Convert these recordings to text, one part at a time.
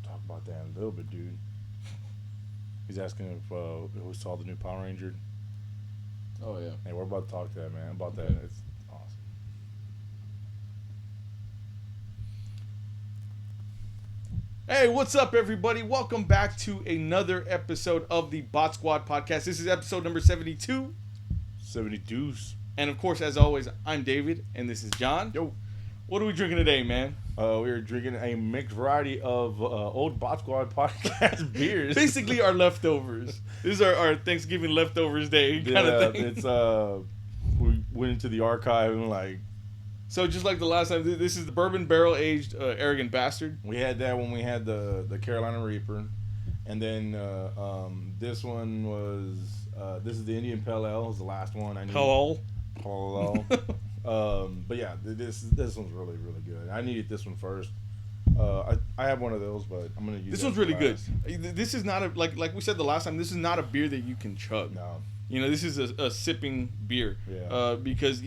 talk about that in a little bit, dude. He's asking if who saw the new Power Ranger. Oh, yeah. Hey, we're about to talk to that, man. About that. It's awesome. Hey, what's up, everybody? Welcome back to another episode of the Botsquad Podcast. This is episode number 72. 72s. And, of course, as always, I'm David, and this is John. Yo. What are we drinking today, man? We're drinking a mixed variety of old Botsquad Podcast beers. Basically, our leftovers. This is our Thanksgiving leftovers day kind of thing. It's, we went into the archive and, like... So, just like the last time, this is the bourbon barrel-aged Arrogant Bastard. We had that when we had the Carolina Reaper. And then this one was... this is the Indian Pale Ale. It was the last one I knew. Hello. But yeah, this one's really, really good. I needed this one first. I have one of those, but I'm gonna use this one's really good. This is not a like we said the last time. This is not a beer that you can chug. No, this is a sipping beer. Yeah. Because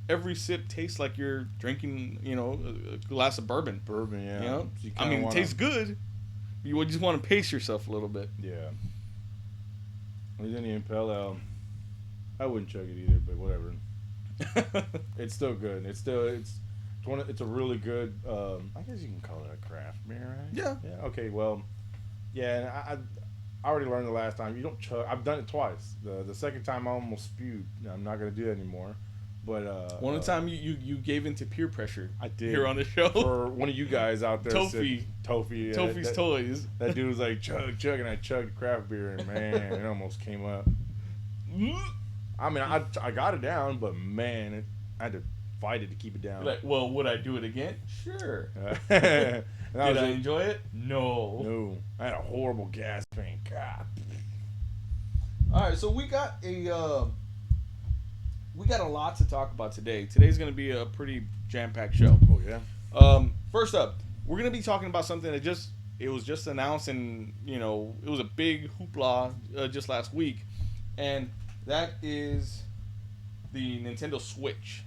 every sip tastes like you're drinking a glass of bourbon. Bourbon, yeah. So it tastes good. You just want to pace yourself a little bit. Yeah. The Indian Pale Ale, I wouldn't chug it either, but whatever. It's still good. It's a really good. I guess you can call it a craft beer, right? Yeah. Yeah. Okay. Well, yeah. And I already learned the last time you don't chug. I've done it twice. The second time I almost spewed. I'm not gonna do that anymore. But one time you gave into peer pressure. I did here on the show for one of you guys out there. Tofi. Yeah, Tofi's Toys. That dude was like chug, and I chugged craft beer, and man, it almost came up. I mean, I got it down, but man, I had to fight it to keep it down. Like, well, would I do it again? Sure. Did I enjoy it? No. No. I had a horrible gas pain. God. All right, so we got a lot to talk about today. Today's going to be a pretty jam-packed show. Oh yeah. First up, we're going to be talking about something that it was just announced, and it was a big hoopla just last week, and that is the Nintendo Switch.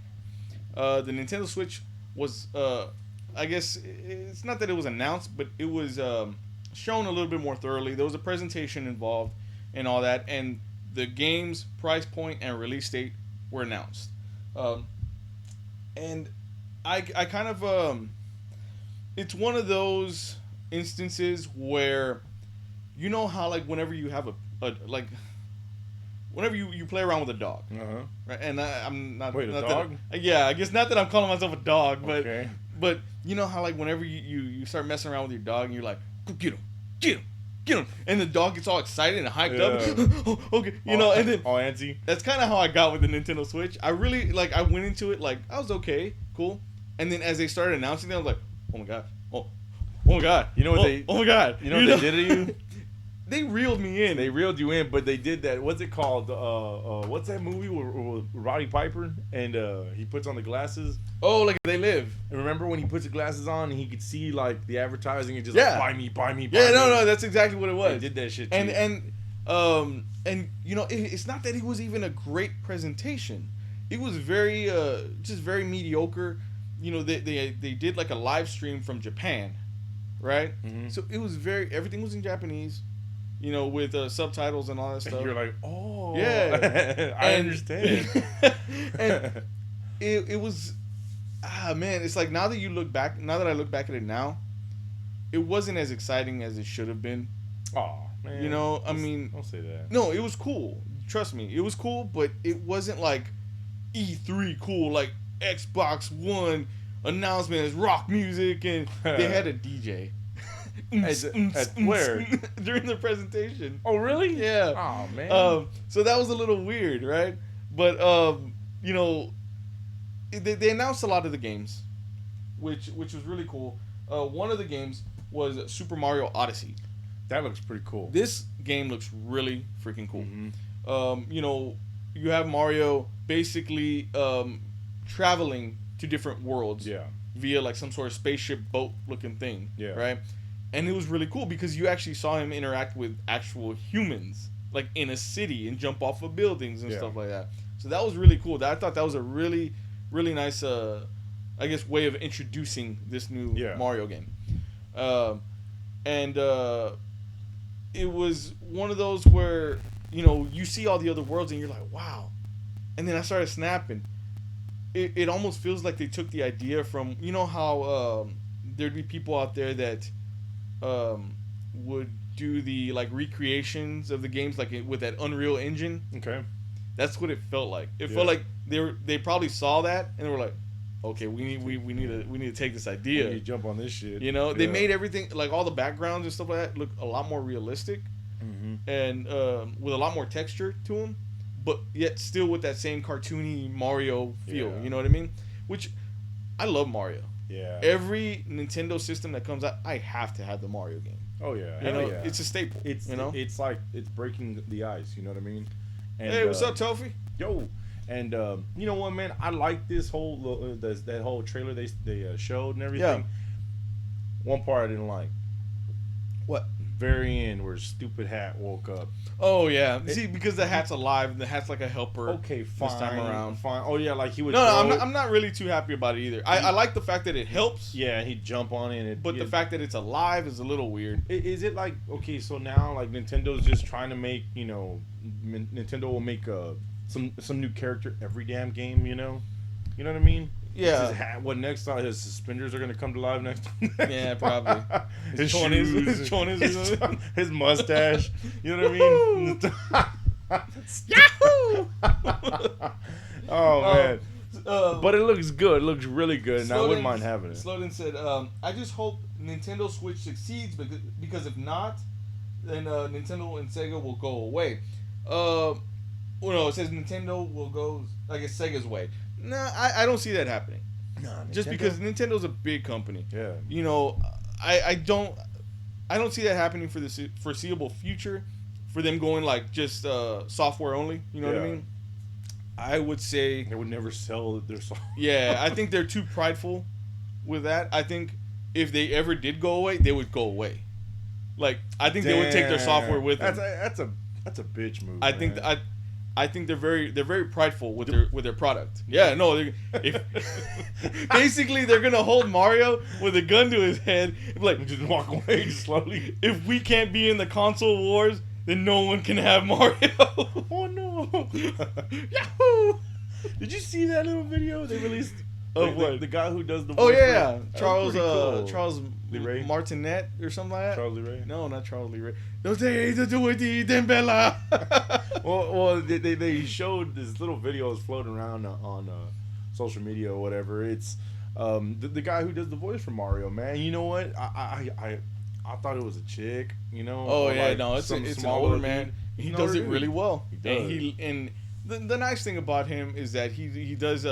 The Nintendo Switch was, I guess, it's not that it was announced, but it was shown a little bit more thoroughly. There was a presentation involved and all that, and the game's price point and release date were announced. And I kind of, it's one of those instances where, how, like, whenever you have whenever you play around with a dog, right? And I'm not. Wait, not a dog? I guess not that I'm calling myself a dog, but okay. But you know how, like, whenever you start messing around with your dog and you're like, go get him, and the dog gets all excited and hyped up. Oh, okay, and then all antsy. That's kind of how I got with the Nintendo Switch. I really I went into it like I was okay, cool, and then as they started announcing it, I was like, oh my god, oh my god, oh my god, you know what they did to you? They reeled me in. They reeled you in, but they did that. What's it called? What's that movie with Roddy Piper and he puts on the glasses? Oh, like They Live. And remember when he puts the glasses on and he could see like the advertising and just like, buy me. Yeah, no, that's exactly what it was. They did that shit too. And it's not that it was even a great presentation. It was very just very mediocre. They did like a live stream from Japan, right? Mm-hmm. So it was everything was in Japanese. With subtitles and all that stuff. And you're like, oh, yeah, I understand. And it was, man, it's like now that I look back at it now, it wasn't as exciting as it should have been. Oh, man. Don't say that. No, it was cool. Trust me, it was cool, but it wasn't like E3 cool, like Xbox One announcement as rock music, and they had a DJ. Where? During the presentation. Oh, really? Yeah. Oh, man. So that was a little weird, right? But they announced a lot of the games, which was really cool. One of the games was Super Mario Odyssey. That looks pretty cool. This game looks really freaking cool. Mm-hmm. You have Mario basically traveling to different worlds. Yeah. Via like some sort of spaceship boat looking thing. Yeah. Right? And it was really cool because you actually saw him interact with actual humans, like in a city, and jump off of buildings and stuff like that. So that was really cool. I thought that was a really, really nice, way of introducing this new Mario game. and it was one of those where you see all the other worlds and you're like, wow, and then I started snapping. It almost feels like they took the idea from how there'd be people out there that would do the like recreations of the games like with that Unreal Engine. Okay. That's what it felt like. It felt like they probably saw that and they were like, okay, we need to take this idea. We need to jump on this shit. They made everything, like all the backgrounds and stuff like that, look a lot more realistic, and with a lot more texture to them, but yet still with that same cartoony Mario feel. Yeah. You know what I mean? Which I love Mario. Yeah. Every Nintendo system that comes out, I have to have the Mario game. Oh yeah. Yeah. It's a staple. It's like it's breaking the ice. You know what I mean? And, hey, what's up, Tofi? Yo. And you know what, man? I like this whole that whole trailer they showed and everything. Yeah. One part I didn't like. What? Very end where Stupid Hat woke up. Oh yeah. See, because the hat's alive and the hat's like a helper. Okay, fine. This time around, fine. Oh yeah, like he would. No, I'm not really too happy about it either. I like the fact that it helps. Yeah, he'd jump on it. But the fact that it's alive is a little weird. Is it like, okay, so now like Nintendo's just trying to make, Nintendo will make some new character every damn game, you know what I mean? Yeah. His hat, what next time his suspenders are gonna come to life next time? Yeah, probably. His shoes, his mustache. You know what I mean? Yahoo! Oh man. But it looks good. It looks really good, and I wouldn't mind having it. Sloden said, I just hope Nintendo Switch succeeds, because if not, then Nintendo and Sega will go away. Well, no, it says Nintendo will go, I guess, Sega's way. No, I don't see that happening. No, just because Nintendo's a big company. Yeah. I don't see that happening for the foreseeable future, for them going like just software only. You know what I mean? I would say they would never sell their software. Yeah, I think they're too prideful with that. I think if they ever did go away, they would go away. Like, I think they would take their software with them. That's a bitch move. I think they're very prideful with their product. Yeah, no, basically they're gonna hold Mario with a gun to his head, like just walk away slowly. If we can't be in the console wars, then no one can have Mario. Oh no! Yahoo! Did you see that little video they released? The guy who does the voice. Oh yeah, Charles Lee Martinet or something like that. Charles Lee Ray? No, not Charles Lee Ray. Don't say to do with the Dembella. Well, they showed this little videos floating around on social media or whatever. It's the guy who does the voice for Mario, man. You know what? I thought it was a chick. Oh yeah, like no, it's an older man. He does it really well. He does. And the nice thing about him is that he does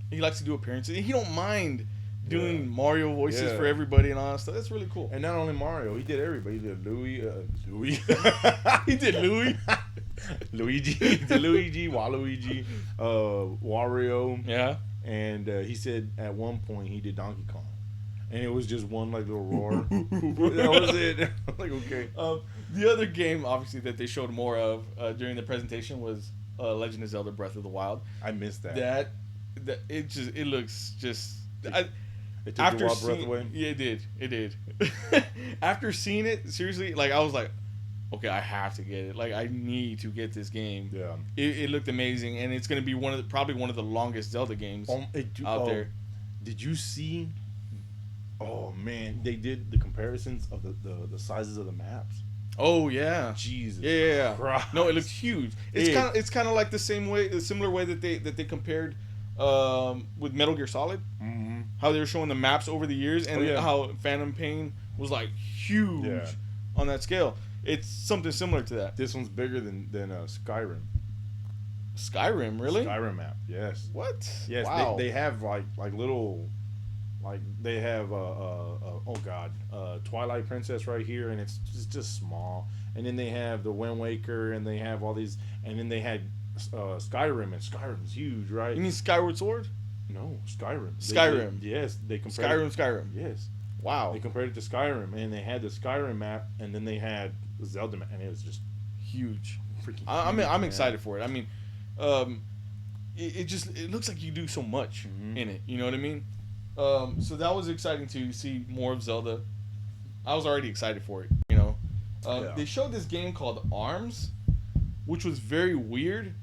he likes to do appearances. He don't mind doing Mario voices for everybody and all that stuff. That's really cool. And not only Mario, he did everybody. He did Louis. He did Louis. Luigi. He did Luigi, Waluigi, Wario. Yeah. And he said at one point he did Donkey Kong. And it was just one like little roar. That was it. I was like, okay. The other game, obviously, that they showed more of during the presentation was Legend of Zelda: Breath of the Wild. I missed that. That it looks just. It took your wild breath away. Yeah, it did. After seeing it, seriously, like I was like, okay, I have to get it. Like I need to get this game. Yeah. It looked amazing, and it's gonna be probably one of the longest Zelda games out there. Did you see? Oh man, they did the comparisons of the sizes of the maps. Oh yeah. Jesus. Yeah. Christ. No, it looks huge. It's kind of like the similar way that they compared with Metal Gear Solid. Mm-hmm. How they were showing the maps over the years, and how Phantom Pain was like huge on that scale. It's something similar to that. This one's bigger than Skyrim. Skyrim, really? Skyrim map, yes. What? Yes, wow. They have like little, like they have Twilight Princess right here, and it's just small. And then they have the Wind Waker, and they have all these, and then they had Skyrim, and Skyrim's huge, right? You mean Skyward Sword? No, Skyrim. Yes, they compared Skyrim. Yes. Wow. They compared it to Skyrim, and they had the Skyrim map, and then they had the Zelda map, and it was just huge. Freaking I'm excited for it. I mean, it looks like you do so much in it. You know what I mean? So that was exciting to see more of Zelda. I was already excited for it. They showed this game called Arms, which was very weird,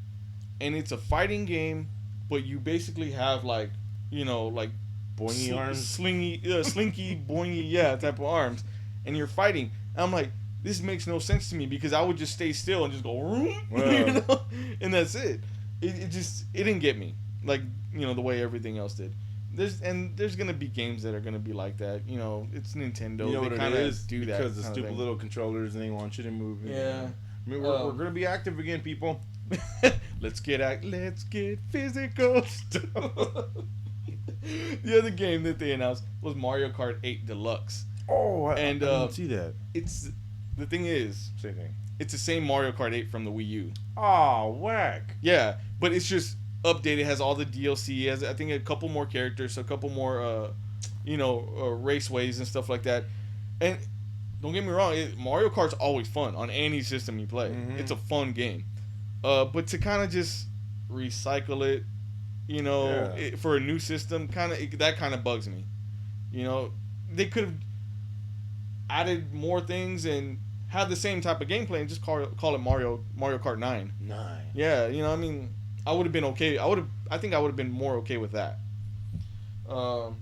and it's a fighting game, but you basically have like boingy arms, slinky, boingy, type of arms, and you're fighting. And I'm like, this makes no sense to me because I would just stay still and just go, and that's it. It didn't get me like the way everything else did. There's gonna be games that are gonna be like that. It's Nintendo. You know they what it kinda is? do that because the stupid little controllers and they want you to move. Yeah. I mean, we're gonna be active again, people. Let's get physical. The other game that they announced was Mario Kart 8 Deluxe. Oh, I didn't see that. The thing is, same thing. It's the same Mario Kart 8 from the Wii U. Oh, whack. Yeah, but it's just updated. It has all the DLC. It has, I think, a couple more characters, a couple more, raceways and stuff like that. And don't get me wrong, Mario Kart's always fun on any system you play. Mm-hmm. It's a fun game. But to kind of just recycle it, for a new system, that kind of bugs me. They could have added more things and have the same type of gameplay and just call it Mario Kart 9. Yeah, I would have been okay. I think I would have been more okay with that. But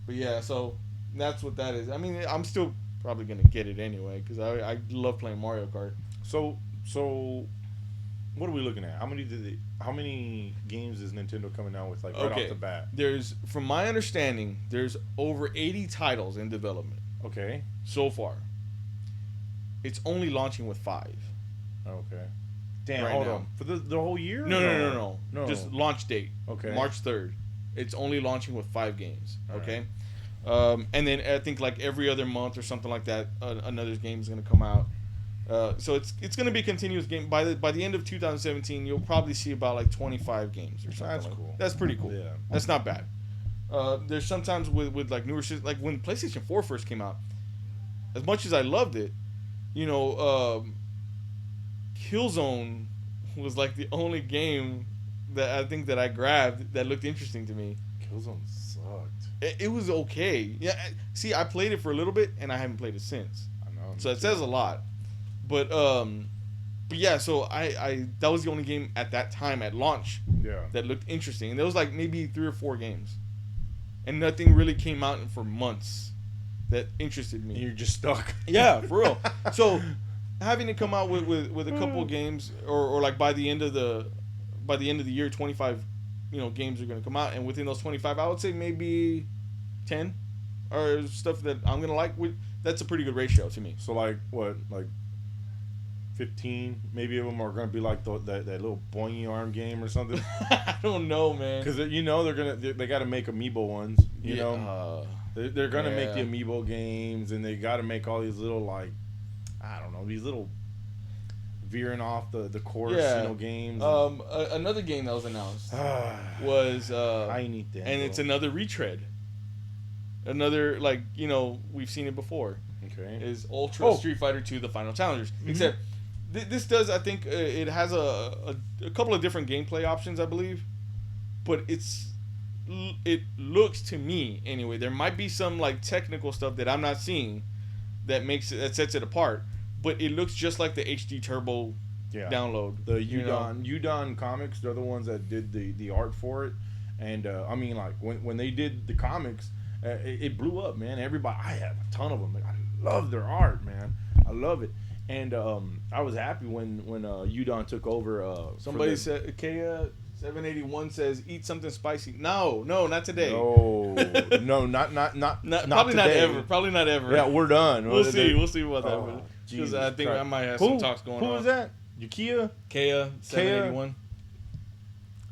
yeah, so that's what that is. I mean, I'm still probably gonna get it anyway because I love playing Mario Kart. So what are we looking at? How many games is Nintendo coming out with right off the bat? From my understanding, there's over 80 titles in development. Okay. So far. It's only launching with 5. Okay. Damn, right hold now. on. For the whole year? No. Just launch date. Okay. March 3rd. It's only launching with 5 games. Okay. And then I think like every other month or something like that, another game is going to come out. So it's going to be a continuous game. By the end of 2017, you'll probably see about like 25 games or something. That's cool. That's pretty cool. Yeah. That's not bad. There's sometimes with like newer shit, like when PlayStation 4 first came out, as much as I loved it, Killzone was like the only game that I think that I grabbed that looked interesting to me. Killzone sucked. It was okay. Yeah. See, I played it for a little bit and I haven't played it since. I know. So it says a lot. But yeah. So I that was the only game at that time at launch. Yeah. That looked interesting, and there was like maybe 3 or 4 games, and nothing really came out for months that interested me. And you're just stuck. Yeah, for real. So having it come out with a couple of games, or like by the end of the year, 25 games are gonna come out, and within those 25, I would say maybe 10 are stuff that I'm gonna like. That's a pretty good ratio to me. So like what, like 15 maybe of them are gonna be like that little boingy arm game or something. I don't know, man. Because they got to make amiibo ones. You know, they're gonna make the amiibo games, and they got to make all these little like, I don't know, these little veering off the course games. Another game that was announced was I need that, and it's another retread. Another we've seen it before. Okay. Is Ultra Street Fighter 2: The Final Challengers. Mm-hmm. Except this does, I think, it has a couple of different gameplay options, I believe, but it looks to me anyway. There might be some like technical stuff that I'm not seeing that sets it apart, but it looks just like the HD Turbo download. The Udon Comics, they're the ones that did the art for it, and I mean, like when they did the comics, it blew up, man. Everybody, I have a ton of them. I love their art, man. I love it. And I was happy when Udon took over. Somebody said, Kaya 781 says, eat something spicy. No, not today. No, not probably today. Probably not ever. Yeah, we're done. We'll see what that. Because I think I might have some talks going on. Who was that? Yukiya? Kaya 781.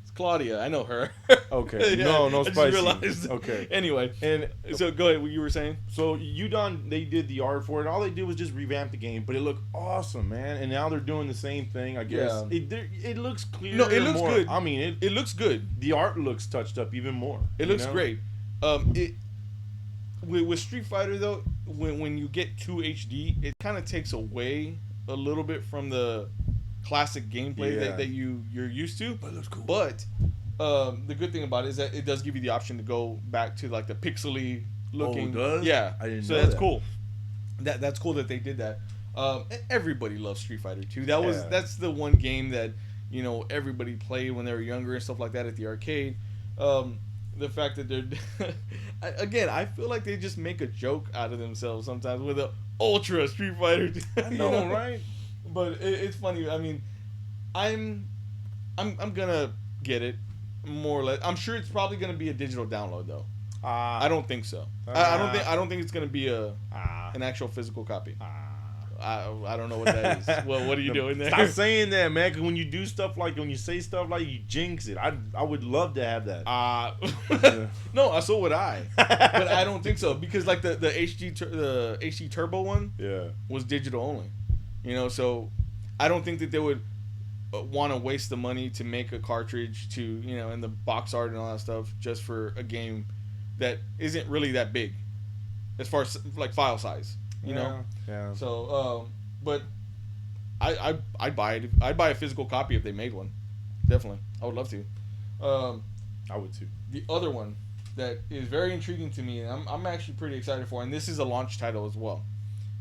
It's Claudia. I know her. Okay. Yeah, no spicy. I just realized. Okay. Anyway, and so go ahead. What you were saying? So Udon, they did the art for it. All they did was just revamp the game, but it looked awesome, man. And now they're doing the same thing, I guess. Yeah. It looks clear. No, it looks good. I mean, it looks good. The art looks touched up even more. It looks great. With Street Fighter though, when you get 2 HD, it kind of takes away a little bit from the classic gameplay that you're used to. But it looks cool. But the good thing about it is that it does give you the option to go back to like the pixely looking. Oh, it does? Yeah. I didn't so know that's that. cool. that's cool that they did that. Everybody loves Street Fighter 2. That's the one game that everybody played when they were younger and stuff like that at the arcade. The fact that they're again, I feel like they just make a joke out of themselves sometimes with a Ultra Street Fighter 2. I know, right? But it's funny. I mean, I'm gonna get it more or less. I'm sure it's probably gonna be a digital download though. I don't think so. I don't think it's gonna be an actual physical copy. I don't know what that is. Well, what are you doing there? Stop saying that, man. Because when you do stuff like when you say stuff like you jinx it. I would love to have that. No, so would I. But I don't think so because like the HD Turbo one, was digital only. So I don't think that they would want to waste the money to make a cartridge to and the box art and all that stuff just for a game that isn't really that big as far as like file size. Yeah. So, but I'd buy it. I'd buy a physical copy if they made one. Definitely, I would love to. I would too. The other one that is very intriguing to me, and I'm actually pretty excited for, and this is a launch title as well,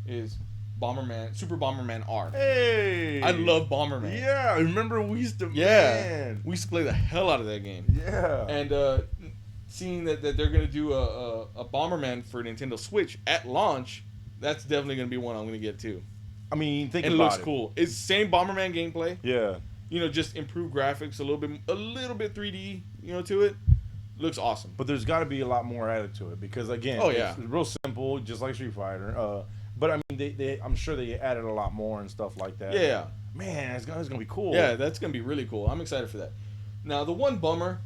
is Super Bomberman R. Hey, I love Bomberman. Yeah, I remember we used to. Yeah, man. we used to play the hell out of that game. Yeah, and seeing that they're gonna do a Bomberman for Nintendo Switch at launch. That's definitely going to be one I'm going to get too. I mean, think about it. It looks cool. It's same Bomberman gameplay. Yeah. Just improved graphics, a little bit 3D, to it. Looks awesome. But there's got to be a lot more added to it because again, it's real simple, just like Street Fighter. But I mean, I'm sure they added a lot more and stuff like that. Yeah. Man, it's gonna be cool. Yeah, that's gonna be really cool. I'm excited for that. Now, the one bummer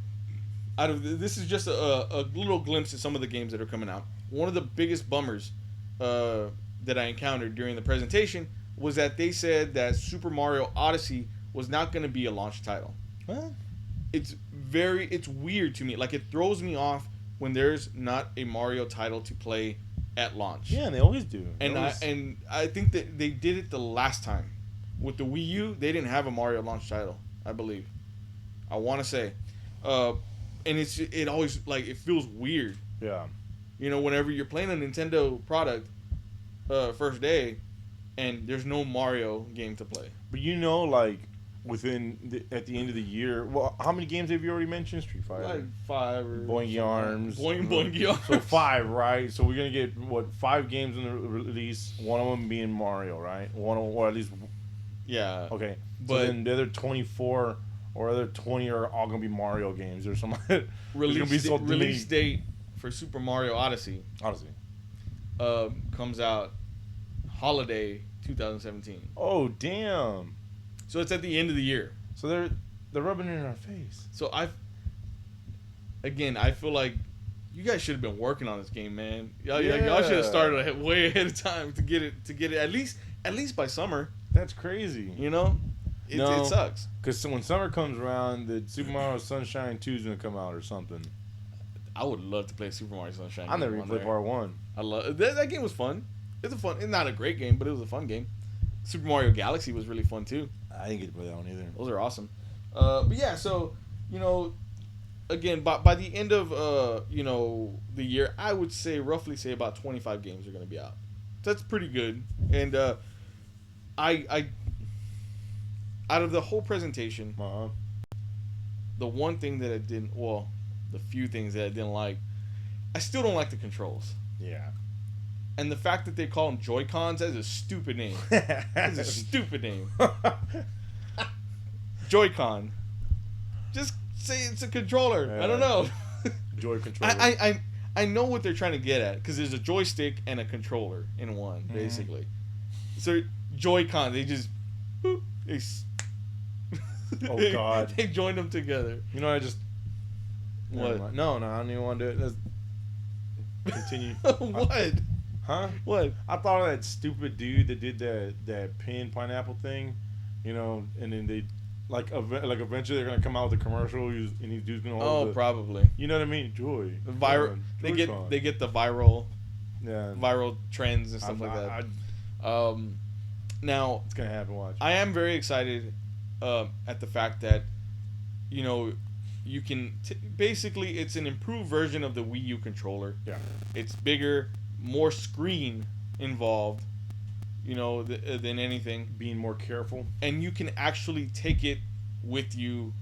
this is just a little glimpse at some of the games that are coming out. One of the biggest bummers that I encountered during the presentation was that they said that Super Mario Odyssey was not going to be a launch title. What? It's weird to me. Like, it throws me off when there's not a Mario title to play at launch. Yeah, and they always do. And I think that they did it the last time with the Wii U. They didn't have a Mario launch title, I believe. I want to say, and it always it feels weird. Yeah. Whenever you're playing a Nintendo product first day and there's no Mario game to play. But at the end of the year, well, how many games have you already mentioned? Street Fighter? Like 5 or... Boingy Arms. Boingy Arms. So 5, right? So we're going to get, 5 games in the release, one of them being Mario, right? One of them, or at least... Yeah. Okay. But so then the other 24 or other 20 are all going to be Mario games. There's some... release date for Super Mario Odyssey comes out holiday 2017. Oh, damn. So it's at the end of the year. So they're rubbing it in our face. So I feel like you guys should have been working on this game, man. Y'all should have started way ahead of time to get it at least by summer. That's crazy. It sucks. Because when summer comes around, the Super Mario Sunshine 2 is going to come out or something. I would love to play Super Mario Sunshine. I never even played part 1. I love that game. Was fun. It's not a great game, but it was a fun game. Super Mario Galaxy was really fun too. I didn't get to play that one either. Those are awesome. But yeah, so again, by the end of the year, I would roughly say about 25 games are going to be out. That's pretty good. And I out of the whole presentation, the one thing that I didn't, the few things that I didn't like, I still don't like the controls. Yeah. And the fact that they call them Joy-Cons, that is a stupid name. That's a stupid name. Joy-Con. Just say it's a controller. Yeah. I don't know. Joy controller. I know what they're trying to get at, because there's a joystick and a controller in one, basically. So Joy-Con, they just... Boop, oh, God. They joined them together. I just... What? No, I don't even want to do it. Let's continue. What? Huh? What? I thought of that stupid dude that did that pineapple thing, and then they eventually they're gonna come out with a commercial and these dude's gonna hold probably. You know what I mean? Joy. The viral. They get the viral. Yeah. Viral trends and stuff like that. Now it's gonna happen. Watch. I am very excited at the fact that you can basically it's an improved version of the Wii U controller. Yeah. It's bigger, more screen involved, you know, than anything. Being more careful. And you can actually take it with you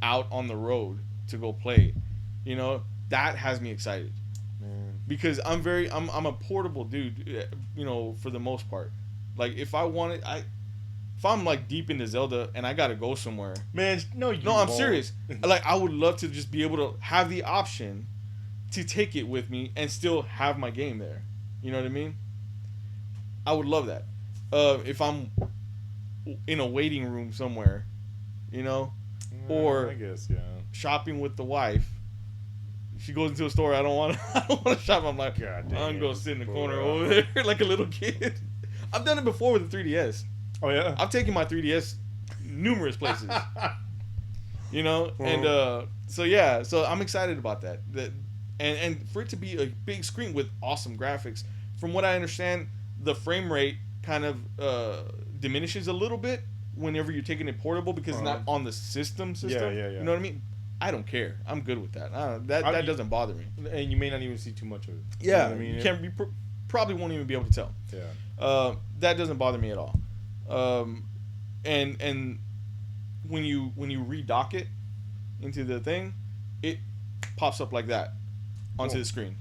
out on the road to go play. You know, that has me excited. Man. Because I'm a portable dude, you know, for the most part. Like if I'm like deep into Zelda and I gotta go somewhere, man, no, I'm serious. Like I would love to just be able to have the option to take it with me and still have my game there. You know what I mean? I would love that. If I'm in a waiting room somewhere, you know, or I guess, yeah, shopping with the wife. She goes into a store. I don't want to shop. I'm like, I'm gonna go sit in the corner over there like a little kid. I've done it before with the 3DS. Oh yeah, I've taken my 3DS numerous places. You know, and so yeah, so I'm excited about that. And for it to be a big screen with awesome graphics. From what I understand, the frame rate kind of diminishes a little bit whenever you're taking it portable because it's not on the system. Yeah. You know what I mean? I don't care. I'm good with that. That doesn't bother me. And you may not even see too much of it. Yeah, you know what I mean? You can't be probably won't even be able to tell. Yeah. That doesn't bother me at all. And when you redock it into the thing, it pops up like that onto the screen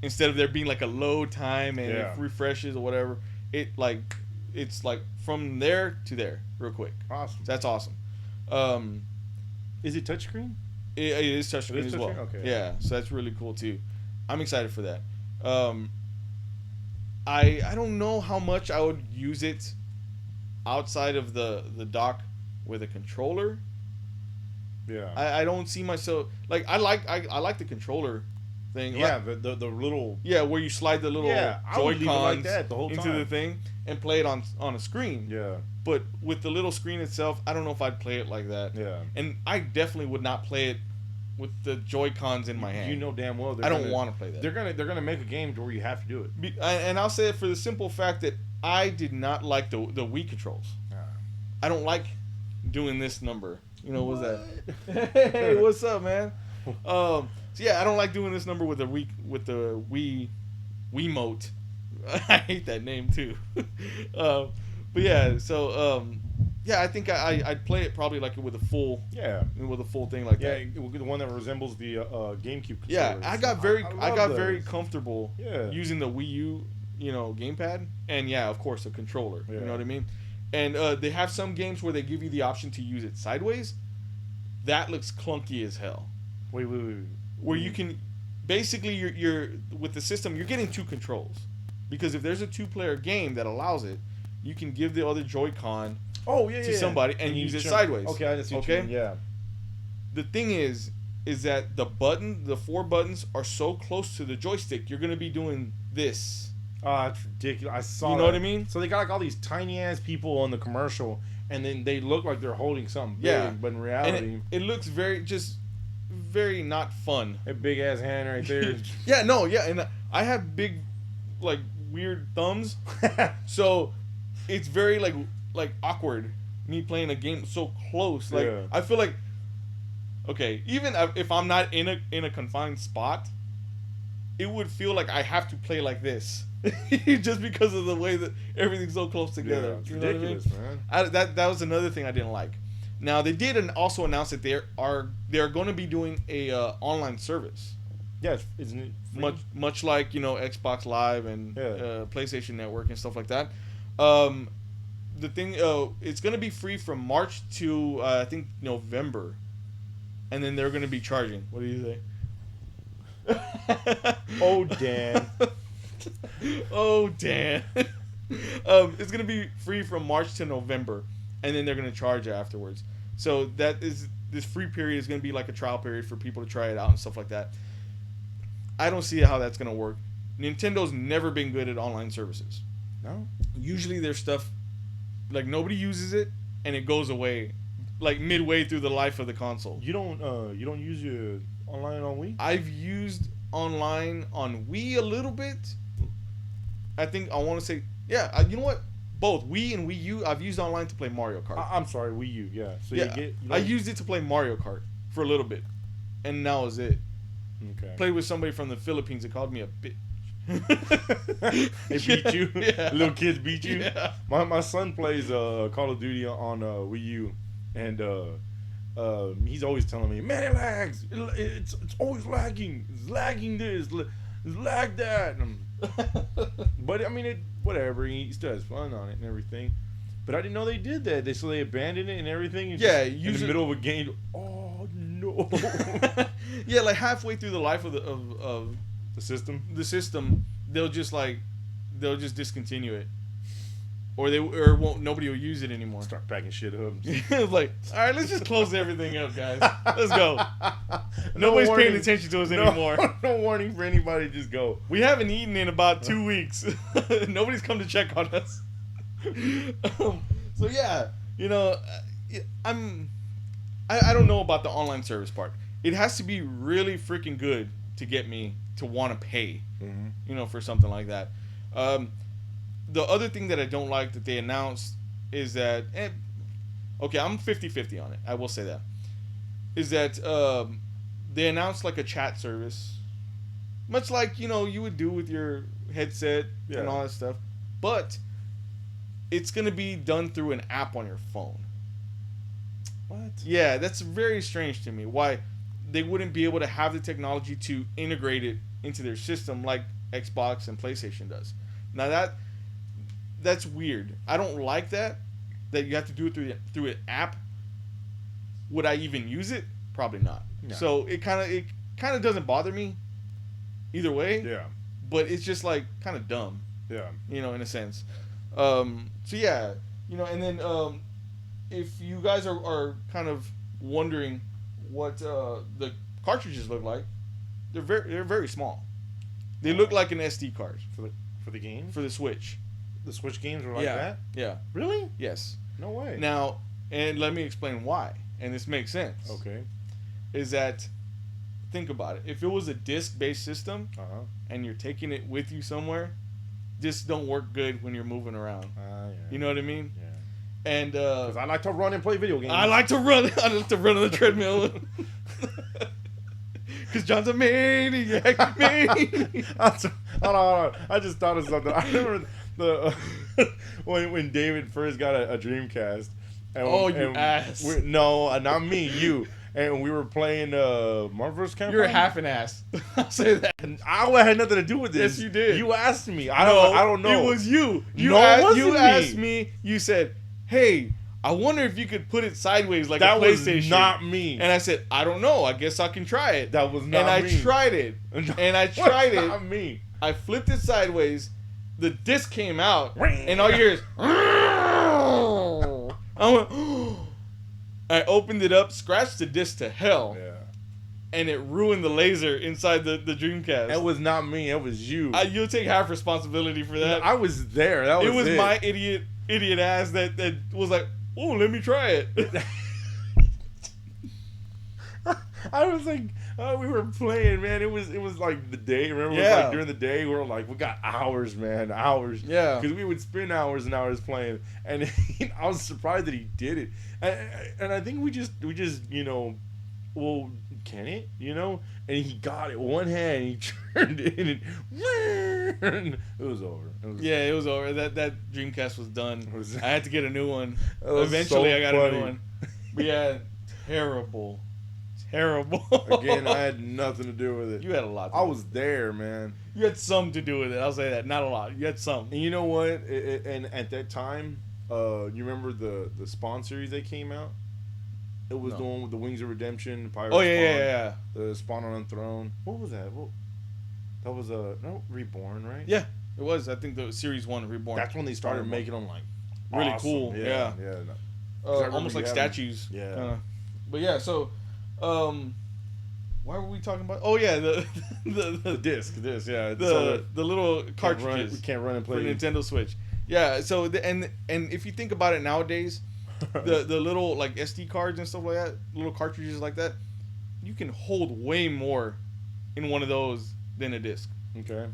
instead of there being like a load time and it refreshes or whatever. It's like from there to there real quick. Awesome. That's awesome. Is it touchscreen? It is touchscreen as well. Okay. Yeah, so that's really cool too. I'm excited for that. I don't know how much I would use it outside of the dock with a controller. Yeah. I don't see myself like I like the controller thing. Yeah, like, the little. Yeah, where you slide the little Joy-Cons like that the whole into time. the thing and play it on a screen. Yeah. But with the little screen itself, I don't know if I'd play it like that. Yeah. And I definitely would not play it with the Joy-Cons in my hand. You know damn well I don't want to play that. They're gonna make a game where you have to do it. And I'll say it for the simple fact that I did not like the Wii controls. I don't like doing this number. You know, what's that? Hey, what's up, man? So yeah, I don't like doing this number with the Wii Wiimote. I hate that name too. But yeah, so yeah, I think I'd play it probably like with a full thing like that. Yeah, the one that resembles the GameCube controller. Yeah, I got very comfortable Yeah. using the Wii U, you know, gamepad, and yeah, of course, a controller. Yeah. You know what I mean? And they have some games where they give you the option to use it sideways. That looks clunky as hell. Wait. Where you can, basically, you're with the system, you're getting two controls, because if there's a 2-player game that allows it, you can give the other Joy-Con to somebody and use it sideways. Okay, I see what you mean. Yeah. The thing is that the 4 buttons are so close to the joystick, you're gonna be doing this. It's ridiculous. I saw. You know what I mean? So they got like all these tiny ass people on the commercial, and then they look like they're holding something big, but in reality, it looks very not fun. A big ass hand right there. And I have big, like weird thumbs, so it's very like awkward me playing a game so close. Like I feel like, okay, even if I'm not in a confined spot, it would feel like I have to play like this. Just because of the way that everything's so close together. Yeah, it's you know ridiculous, what I mean? That was another thing I didn't like. Now they did also announce that they're going to be doing a online service. Yes, isn't it free? Much like, you know, Xbox Live and PlayStation Network and stuff like that. The thing it's going to be free from March to I think November, and then they're going to be charging. What do you say? Oh Dan. Oh Dan. It's gonna be free from March to November, and then they're gonna charge afterwards. So this free period is gonna be like a trial period for people to try it out and stuff like that. I don't see how that's gonna work. Nintendo's never been good at online services. No. Usually their stuff, like nobody uses it and it goes away, like midway through the life of the console. You don't use your online on Wii? I've used online on Wii a little bit. I think I want to say, you know what? Both Wii and Wii U, I've used online to play Mario Kart. I'm sorry, Wii U, yeah. So I used it to play Mario Kart for a little bit, and now is it. Okay. Played with somebody from the Philippines that called me a bitch. They beat you. Yeah. Little kids beat you. Yeah. My son plays Call of Duty on Wii U, and he's always telling me, man, it lags. It's always lagging. It's lagging this. It's lag that. But I mean, whatever. He still has fun on it and everything. But I didn't know they did that. They abandoned it and everything. And Yeah, in the middle of a game. Oh no. Yeah, like halfway through the life of the system. They'll just discontinue it, or nobody will use it anymore. Start packing shit up. It's like, all right, let's just close everything up, guys. Let's go. Nobody's paying attention to us anymore. No warning for anybody. Just go. We haven't eaten in about 2 weeks. Nobody's come to check on us. So yeah, I don't know about the online service part. It has to be really freaking good to get me to want to pay, for something like that. The other thing that I don't like that they announced is that, okay, I'm 50-50 on it. I will say that. Is that they announced like a chat service, much like, you would do with your headset and all that stuff. But it's going to be done through an app on your phone. What? Yeah, that's very strange to me. Why they wouldn't be able to have the technology to integrate it into their system like Xbox and PlayStation does. Now that's weird. I don't like that you have to do it through an app. Would I even use it? Probably not. No. So it kind of doesn't bother me either way. Yeah. But it's just like kind of dumb. Yeah. In a sense. So yeah, and then if you guys are kind of wondering what the cartridges look like, they're very small. They look like an SD card for the game, for the Switch. The Switch games are like that? Yeah. Really? Yes. No way. Now, and let me explain why, and this makes sense. Okay. Is that, think about it. If it was a disc-based system, and you're taking it with you somewhere, discs don't work good when you're moving around. Yeah. You know what I mean? Yeah. And because I like to run and play video games. I like to run on the treadmill. Because John's a maniac. Hold on. I just thought of something. I remember when David first got a Dreamcast. And ass. No, not me. You. And we were playing Marvel vs. Capcom. You're half an ass. I'll say that. I had nothing to do with this. Yes, you did. You asked me. I don't know. It was you. You asked me. You said, "Hey, I wonder if you could put it sideways like a PlayStation." That was not me. And I said, "I don't know. I guess I can try it." That was not me. And I tried it. Not me. I flipped it sideways. The disc came out, and all you hear is. I went. I opened it up, scratched the disc to hell, and it ruined the laser inside the Dreamcast. It was not me. It was you. You'll take half responsibility for that. I was there. It was my idiot ass that was like, "Oh, let me try it." I was like, we were playing, man. It was like the day. Remember, it was like during the day, we were like, we got hours, man, hours. Yeah. Because we would spend hours and hours playing, and I was surprised that he did it. And I think we just well, can it, And he got it one hand, and he turned it, and it was over. It was over. That Dreamcast was done. I had to get a new one. Eventually, I got a new one. But yeah, terrible. Again, I had nothing to do with it. You had a lot. I was there, man. You had some to do with it. I'll say that. Not a lot. You had some. And you know what? And at that time, you remember the Spawn series that came out? It was the one with the Wings of Redemption, Pirate Spawn. Yeah. The Spawn on Throne. What was that? That was Reborn, right? Yeah, it was. I think the Series 1 Reborn. That's when they started making them like really awesome. Cool. Yeah. Almost like statues. Yeah. But yeah, so why were we talking about? Oh yeah, the disc. Yeah. The little cartridges. We can't run and play for Nintendo Switch. Yeah. So and if you think about it nowadays, the little like SD cards and stuff like that, little cartridges like that, you can hold way more in one of those than a disc. Okay.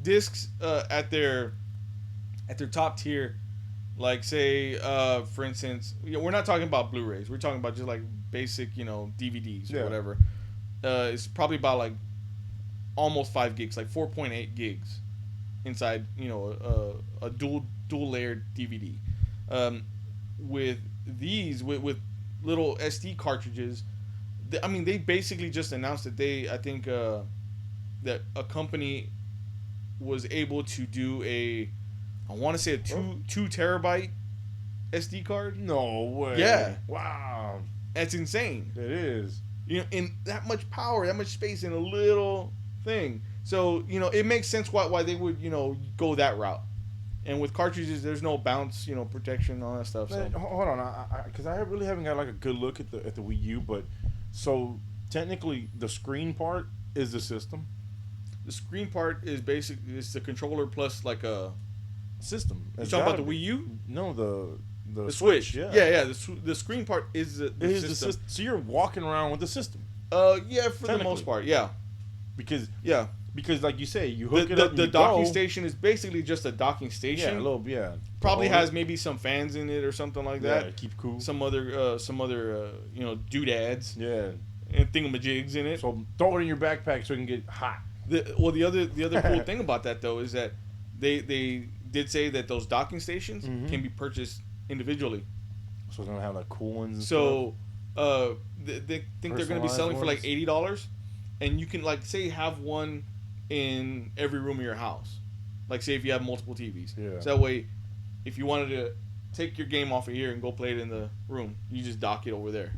Discs at their top tier, like say for instance, we're not talking about Blu-rays. We're talking about just like basic, DVDs or whatever. It's probably about like almost 5 gigs, like 4.8 gigs inside, a dual layered DVD. With these, with little SD cartridges, they basically just announced that that a company was able to do I want to say a 2 terabyte SD card. No way. Yeah. Wow. That's insane. It is. In that much power, that much space in a little thing. So, it makes sense why they would, go that route. And with cartridges, there's no bounce, protection, all that stuff. So. Man, hold on, because I really haven't got like a good look at the Wii U. But so technically, the screen part is the system. The screen part is it's the controller plus like a system. You talking about the Wii U? No, the Switch. Yeah. Yeah. The screen part is the system. So you're walking around with the system. Yeah, for the most part, yeah. Because like you say, you hook it up. The docking station is basically just a docking station. Yeah, a little, yeah. Probably has maybe some fans in it or something like that. Yeah, keep cool. Some other doodads. Yeah. And thingamajigs in it. So throw it in your backpack so it can get hot. The other cool thing about that though is that they did say that those docking stations can be purchased individually. So it's gonna have like cool ones. And so, they think they're gonna be selling for like $80, and you can like say have one in every room of your house. Like say if you have multiple TVs. Yeah. So that way, if you wanted to take your game off of here and go play it in the room, you just dock it over there.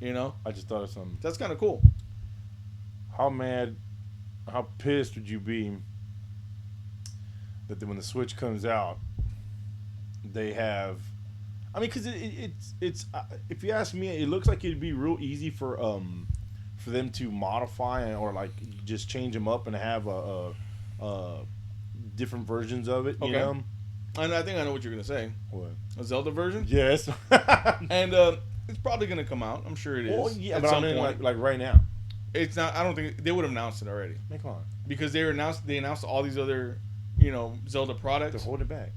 I just thought of something. That's kind of cool. How pissed would you be that when the Switch comes out, they have... I mean, because it's if you ask me, it looks like it'd be real easy for them to modify or like just change them up and have different versions of it. Okay. You know? And I think I know what you're gonna say. What? A Zelda version? Yes. And it's probably gonna come out. I'm sure it is. Well, yeah, at but some I mean, point. like right now. It's not. I don't think they would have announced it already. Man, come on. Because they announced all these other, Zelda products. To hold it back.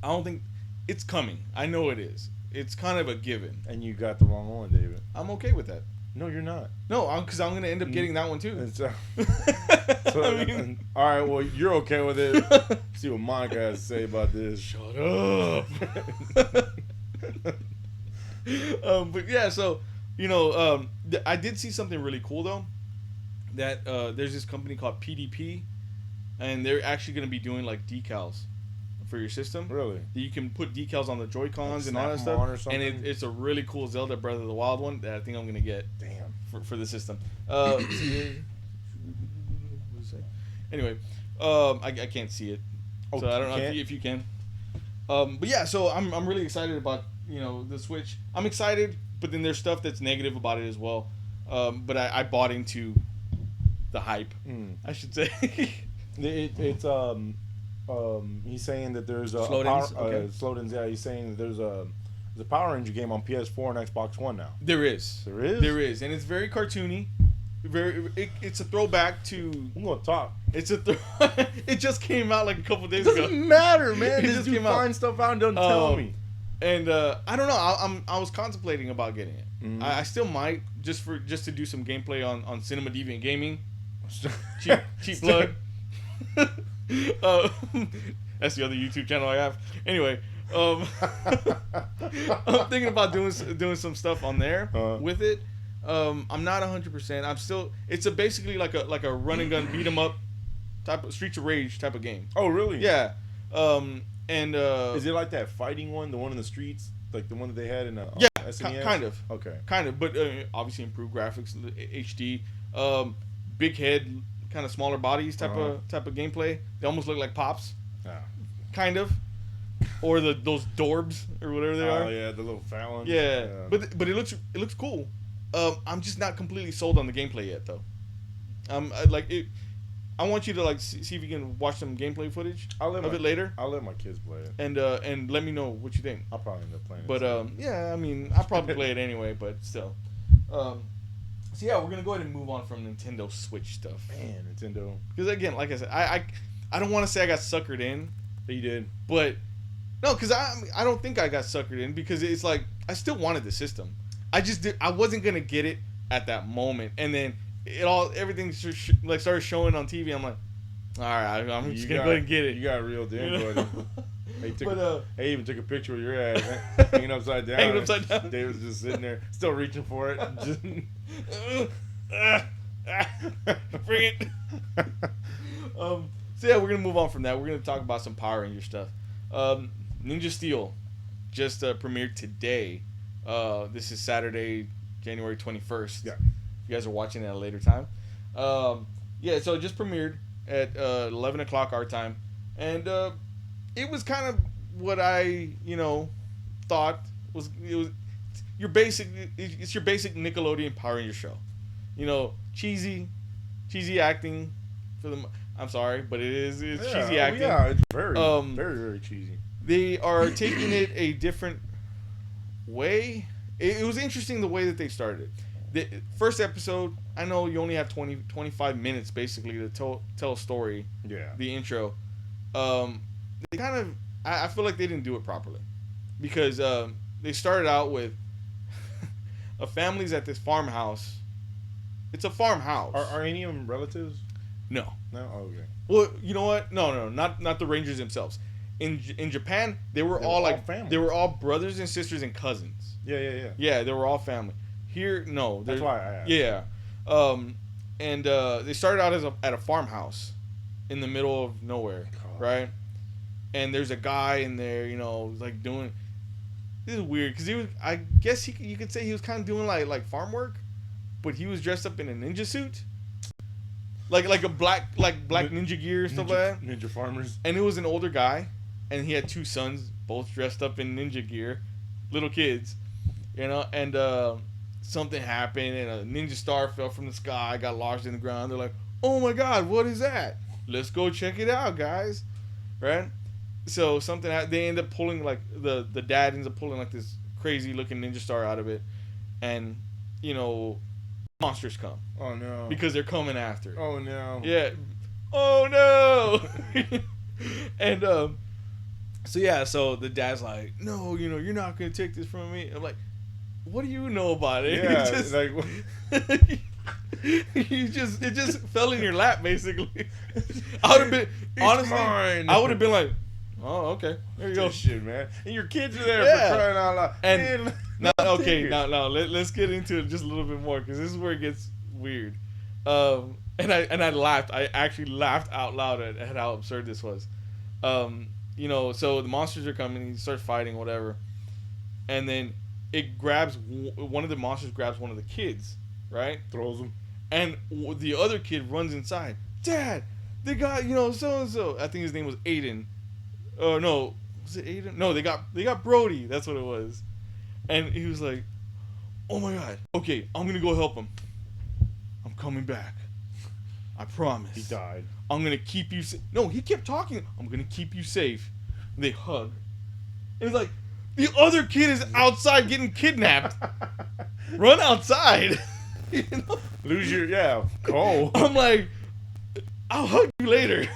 I don't think it's coming. I know it is. It's kind of a given. And you got the wrong one, David. I'm okay with that. No, you're not. No, because I'm gonna end up getting that one too. And so all right, well, you're okay with it. See what Monica has to say about this. Shut up. But yeah, so I did see something really cool though. That there's this company called PDP, and they're actually going to be doing like decals for your system. Really? That you can put decals on the Joy-Cons like and all that stuff. And it's a really cool Zelda Breath of the Wild one that I think I'm going to get. Damn. For the system. Anyway, I can't see it, so I don't know if you can. But yeah, so I'm really excited about the Switch. I'm excited, but then there's stuff that's negative about it as well. But I bought into the hype, I should say. It's he's saying that there's a Slowdins, yeah, he's saying that there's a Power Ranger game on PS4 and Xbox One now. There is, and it's very cartoony. It's a throwback to. I'm gonna talk. It just came out like a couple days ago. It doesn't matter, man. It just came out. Find stuff out and don't tell me. And I don't know. I was contemplating about getting it. Mm-hmm. I still might just to do some gameplay on Cinema Deviant Gaming. cheap plug. That's the other YouTube channel I have. Anyway, I'm thinking about doing some stuff on there with it. I'm not 100%. I'm still. It's basically like a run and gun beat 'em up type of Streets of Rage type of game. Oh really? Yeah. And is it like that fighting one, the one in the streets, like the one that they had in SNES? Kind of. Okay. Kind of, but obviously improved graphics, HD, big head, kind of smaller bodies type of gameplay. They almost look like Pops. Yeah. Kind of. Or those Dorbs or whatever they are. Oh yeah, the little fat ones. Yeah. But it looks cool. I'm just not completely sold on the gameplay yet though. I want you to see if you can watch some gameplay footage of it later. I'll let my kids play it. And let me know what you think. I'll probably end up playing it. But yeah, I mean, I'll probably play it anyway, but still. So yeah, we're gonna go ahead and move on from Nintendo Switch stuff. Man, Nintendo. Because again, like I said, I don't want to say I got suckered in. You did. But no, because I don't think I got suckered in because it's like I still wanted the system. I wasn't gonna get it at that moment, and then everything started showing on TV. I'm like, All right, I'm just gonna go ahead and get it. You got real damn buddy. Hey, even took a picture of your ass hanging upside down. Hanging upside down. Dave was just sitting there, still reaching for it. Just bring it. So yeah, we're gonna move on from that. We're gonna talk about some Power Ranger stuff. Ninja Steel just premiered today. This is Saturday, January 21st. Yeah. You guys are watching it at a later time. Yeah, so it just premiered at 11 o'clock our time, and it was kind of what I thought was your basic. It's your basic Nickelodeon Power Ranger show. Cheesy acting for the. I'm sorry, but it's cheesy acting. Yeah, it's very, very cheesy. They are taking it a different way. It was interesting the way that they started it. The first episode, I know you only have 25 minutes basically to tell a story. Yeah. The intro. They kind of, I feel like they didn't do it properly. Because they started out with a family's at this farmhouse. It's a farmhouse. Are any of them relatives? No. No? Oh, okay. Well, you know what? No, not the Rangers themselves. In Japan, they were all like family. They were all brothers and sisters and cousins. Yeah. Yeah, they were all family. Here, no. That's why I asked. Yeah. And they started out at a farmhouse in the middle of nowhere, right? And there's a guy in there, like doing. This is weird because I guess you could say he was kind of doing like farm work, but he was dressed up in a ninja suit. Like a black ninja gear and stuff like that. Ninja farmers. And it was an older guy, and he had two sons, both dressed up in ninja gear, little kids, and something happened, and a ninja star fell from the sky, got lodged in the ground. They're like, oh my god, what is that? Let's go check it out, guys. Right? So they end up pulling, like, the dad ends up pulling like this crazy looking ninja star out of it, and monsters come. Oh no. Because they're coming after. Oh no. Yeah. Oh no. And so the dad's like, no, you're not gonna take this from me. I'm like, what do you know about it? Yeah. It just fell in your lap basically. I would have been honestly. Mine. I would have been like, oh okay, there you go. Shit, man. And your kids are there for crying out loud. And man, now let's get into it just a little bit more because this is where it gets weird. And I laughed. I actually laughed out loud at how absurd this was. So the monsters are coming. He starts fighting, whatever, and then it grabs one of the monsters grabs one of the kids, right? Throws him, and the other kid runs inside. Dad, they got so and so. I think his name was Aiden. Oh no, was it Aiden? No, they got Brody. That's what it was. And he was like, oh my god, okay, I'm gonna go help him. I'm coming back. I promise. He died. I'm gonna keep you safe. No, he kept talking. I'm gonna keep you safe. And they hug. And it's like, the other kid is outside getting kidnapped. Run outside. Lose your, go. I'm like, I'll hug you later.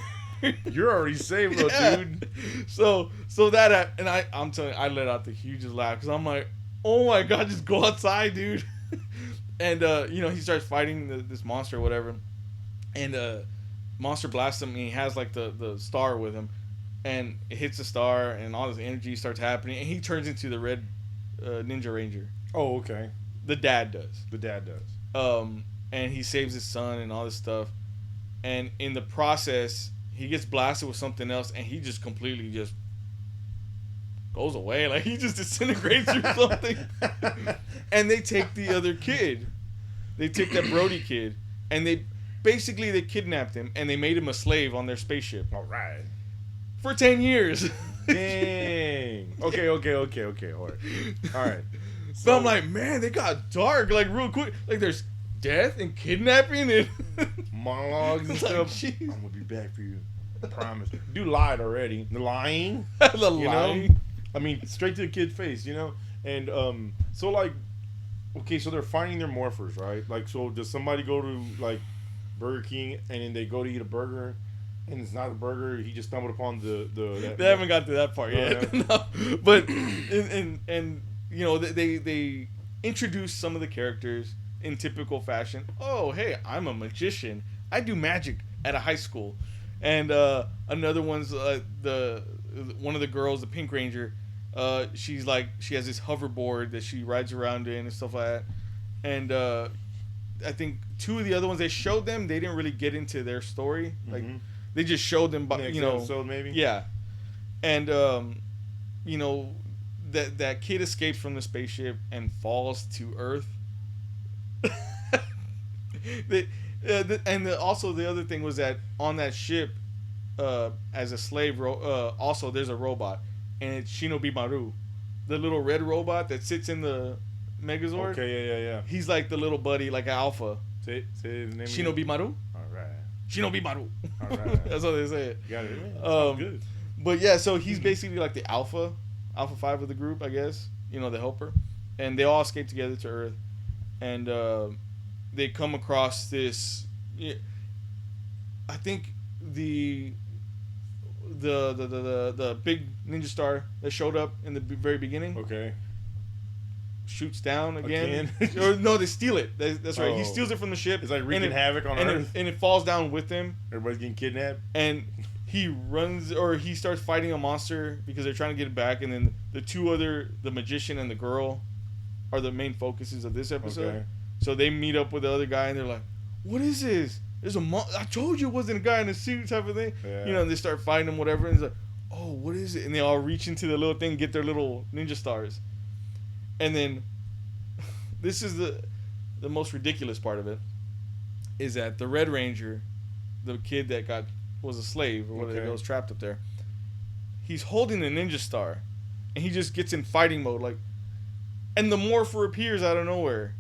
You're already saved, little dude. So that, and I'm telling you, I let out the hugest laugh because I'm like, oh my god, just go outside, dude. And he starts fighting this monster or whatever, and monster blasts him, and he has like the star with him, and it hits the star, and all this energy starts happening, and he turns into the red Ninja Ranger. Oh, okay. The dad does. And he saves his son and all this stuff, and in the process, he gets blasted with something else, and he just completely just goes away. Like, he just disintegrates or something. And they take the other kid. They take that Brody kid, and they kidnapped him, and they made him a slave on their spaceship. All right. For 10 years. Dang. Okay. All right. So I'm like, man, they got dark, like, real quick. Like, there's death and kidnapping and monologues and stuff. Geez. I'm gonna be back for you. I promise. Dude lied already. The lying. Lying. I mean, straight to the kid's face, And so like, okay, so they're finding their morphers, right? Like, so does somebody go to like Burger King and then they go to eat a burger, and it's not a burger? He just stumbled upon They haven't got to that part yet. No. But and they introduce some of the characters in typical fashion. Oh, hey, I'm a magician. I do magic at a high school. And another one's one of the girls, the Pink Ranger. She has this hoverboard that she rides around in and stuff like that. And I think two of the other ones they showed them, they didn't really get into their story. Like they just showed them, Next episode maybe. Yeah, and that kid escapes from the spaceship and falls to Earth. Also the other thing was that on that ship, as a slave, also there's a robot, and it's Shinobi Maru, the little red robot that sits in the Megazord. Okay, yeah. He's like the little buddy, like Alpha. Say his name. Shinobi Maru. All right. Shinobi Maru. All right. That's how they say it. You got it. Sounds good. But yeah, so he's basically like the Alpha 5 of the group, I guess. The helper, and they all escape together to Earth, and they come across this. I think the big ninja star that showed up in the very beginning. Okay. Shoots down again. Or no, they steal it. That's right. He steals it from the ship. It's like wreaking havoc on Earth. And it falls down with him. Everybody's getting kidnapped. And he runs, or he starts fighting a monster because they're trying to get it back. And then the magician and the girl, are the main focuses of this episode. Okay. So they meet up with the other guy and they're like, "What is this? There's I told you it wasn't a guy in a suit," type of thing. Yeah. And they start fighting him, whatever. And it's like, "Oh, what is it?" And they all reach into the little thing and get their little ninja stars. And then, this is the most ridiculous part of it, is that the Red Ranger, the kid that was a slave or whatever, was trapped up there, he's holding the ninja star, and he just gets in fighting mode, and the morpher appears out of nowhere,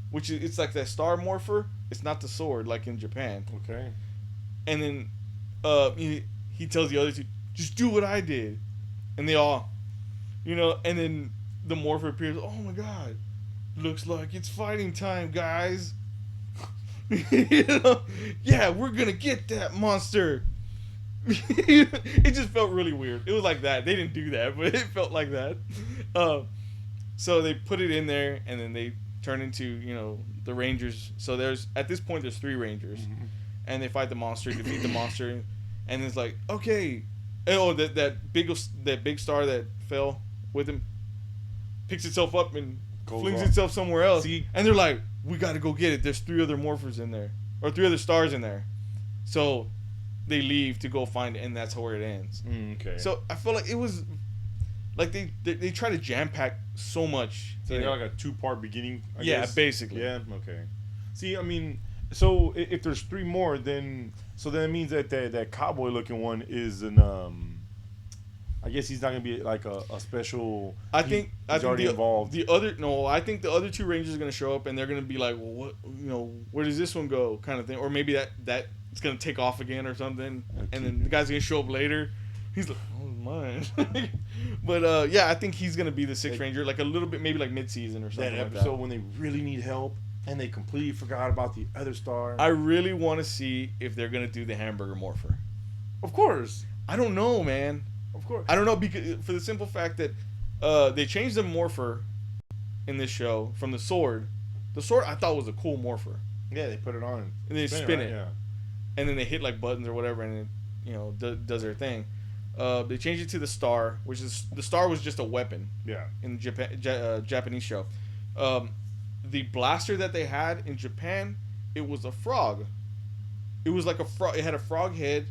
which is, it's like that star morpher. It's not the sword like in Japan. Okay. And then, he tells the other two, "Just do what I did," and they all, and then the morpher appears. "Oh my god, looks like it's fighting time, guys." Yeah, we're gonna get that monster. It just felt really weird. It was like that. They didn't do that, but it felt like that. So they put it in there, and then they turn into the Rangers. So at this point there's 3 Rangers, and they fight the monster, defeat the monster, and it's like, okay, that big star that fell with him picks itself up and flings itself somewhere else. And they're like, "We got to go get it. There's 3 other morphers in there, or 3 other stars in there." So they leave to go find it, and that's where it ends. Okay. So I feel like it was like they try to jam pack so much. So they got like a 2-part beginning. I guess? Basically. Yeah. Okay. See, I mean, so if there's 3 more, then that means that cowboy looking one is an I guess he's not gonna be like a special. I think already involved. I think the other 2 Rangers are gonna show up and they're gonna be like, "Well, what? Where does this one go?" kind of thing, or maybe that it's gonna take off again or something, and then the guy's gonna show up later. He's like, "Oh, mine." But I think he's gonna be the 6th Ranger, like a little bit, maybe like mid-season or something. That episode when they really need help and they completely forgot about the other star. I really want to see if they're gonna do the hamburger morpher. Of course. I don't know, man. Of course. I don't know, because for the simple fact that they changed the morpher in this show from the sword. The sword I thought was a cool morpher. Yeah, they put it on and they spin it. Yeah. And then they hit like buttons or whatever, and it does their thing. They changed it to the star, which is the star was just a weapon. Yeah. In the Japanese show, the blaster that they had in Japan, it was a frog. It was like a frog. It had a frog head.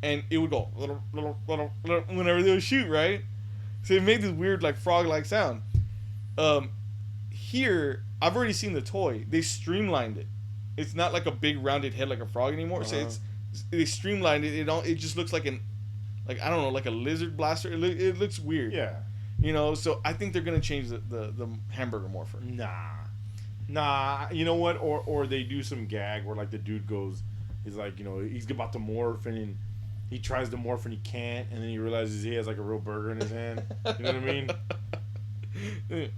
And it would go whenever they would shoot, right? So it made this weird, like, frog-like sound. Here, I've already seen the toy. They streamlined it. It's not like a big rounded head like a frog anymore. So they streamlined it. It just looks like I don't know, like a lizard blaster. It looks weird. Yeah. So I think they're gonna change the hamburger morpher. Nah. You know what? Or they do some gag where like the dude goes, he's like, he's about to morph and he tries to morph and he can't, and then he realizes he has like a real burger in his hand. You know what I mean?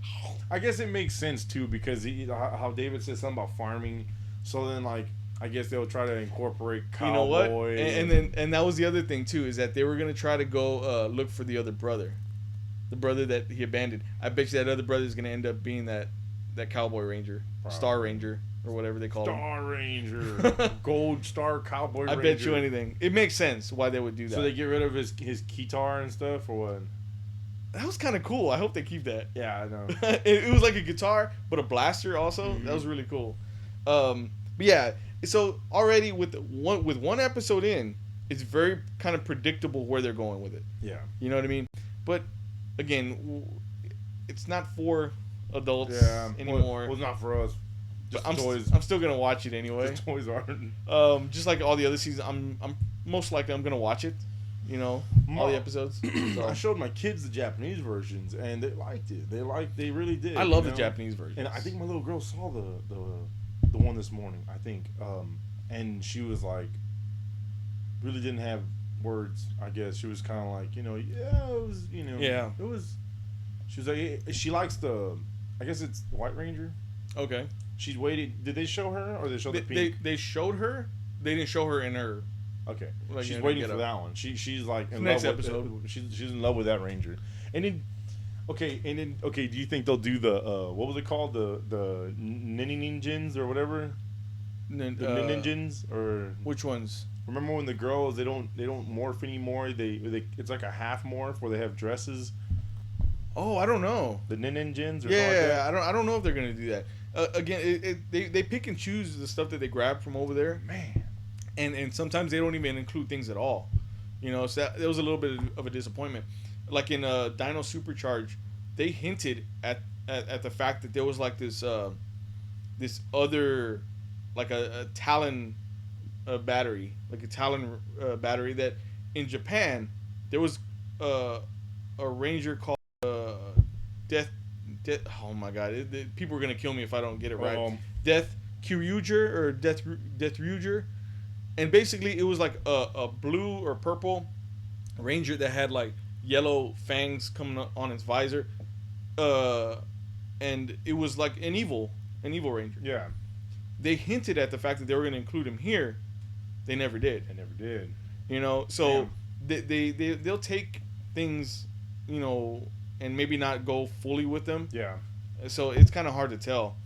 I guess it makes sense too, because how David said something about farming. So then, like, I guess they'll try to incorporate cowboy. You know what? And that was the other thing too, is that they were gonna try to go look for the other brother, the brother that he abandoned. I bet you that other brother is gonna end up being that cowboy ranger, Star Ranger. or whatever they call Star Ranger, Gold Star Cowboy I Ranger. bet you anything. It makes sense why they would do that. So they get rid of his guitar and stuff, or what? That was kind of cool. I hope they keep that. Yeah, I know. It was like a guitar, but a blaster also. Mm-hmm. That was really cool. But yeah, so already with one episode in, it's very kind of predictable where they're going with it. Yeah. You know what I mean? But again, it's not for adults anymore. Well, it's not for us. I'm still gonna watch it anyway. The toys aren't. Just like all the other seasons, I'm most likely I'm gonna watch it. You know, all the episodes. So. I showed my kids the Japanese versions, and they liked it. They really did. I love the Japanese versions. And I think my little girl saw the one this morning. I think, and she was like, really didn't have words. I guess she was kind of like, it was, it was. She was like, she likes I guess it's the White Ranger. Okay. She's waited. Did they show her, or they showed the pink? They showed her. They didn't show her in her. Okay, like, she's waiting for that one. She's like in next love episode. With she's in love with that Ranger. And then, okay. Do you think they'll do the what was it called, the ninjins or whatever? The ninjins, or which ones? Remember when the girls they don't morph anymore? They it's like a half morph where they have dresses. Oh, I don't know. The ninjins. Yeah, I don't know if they're gonna do that. Again, they pick and choose the stuff that they grab from over there. Man. And sometimes they don't even include things at all, so that was a little bit of a disappointment. Like in Dino Supercharge, they hinted at the fact that there was like this other, like a Talon battery, like a Talon battery that in Japan there was a Ranger called Death. Oh my God, people are gonna kill me if I don't get it right. Death Kyuger or Death Ruger. And basically, it was like a blue or purple Ranger that had like yellow fangs coming on its visor, and it was like an evil Ranger. Yeah. They hinted at the fact that they were going to include him here. They never did. So they'll take things, and maybe not go fully with them. Yeah. So it's kind of hard to tell.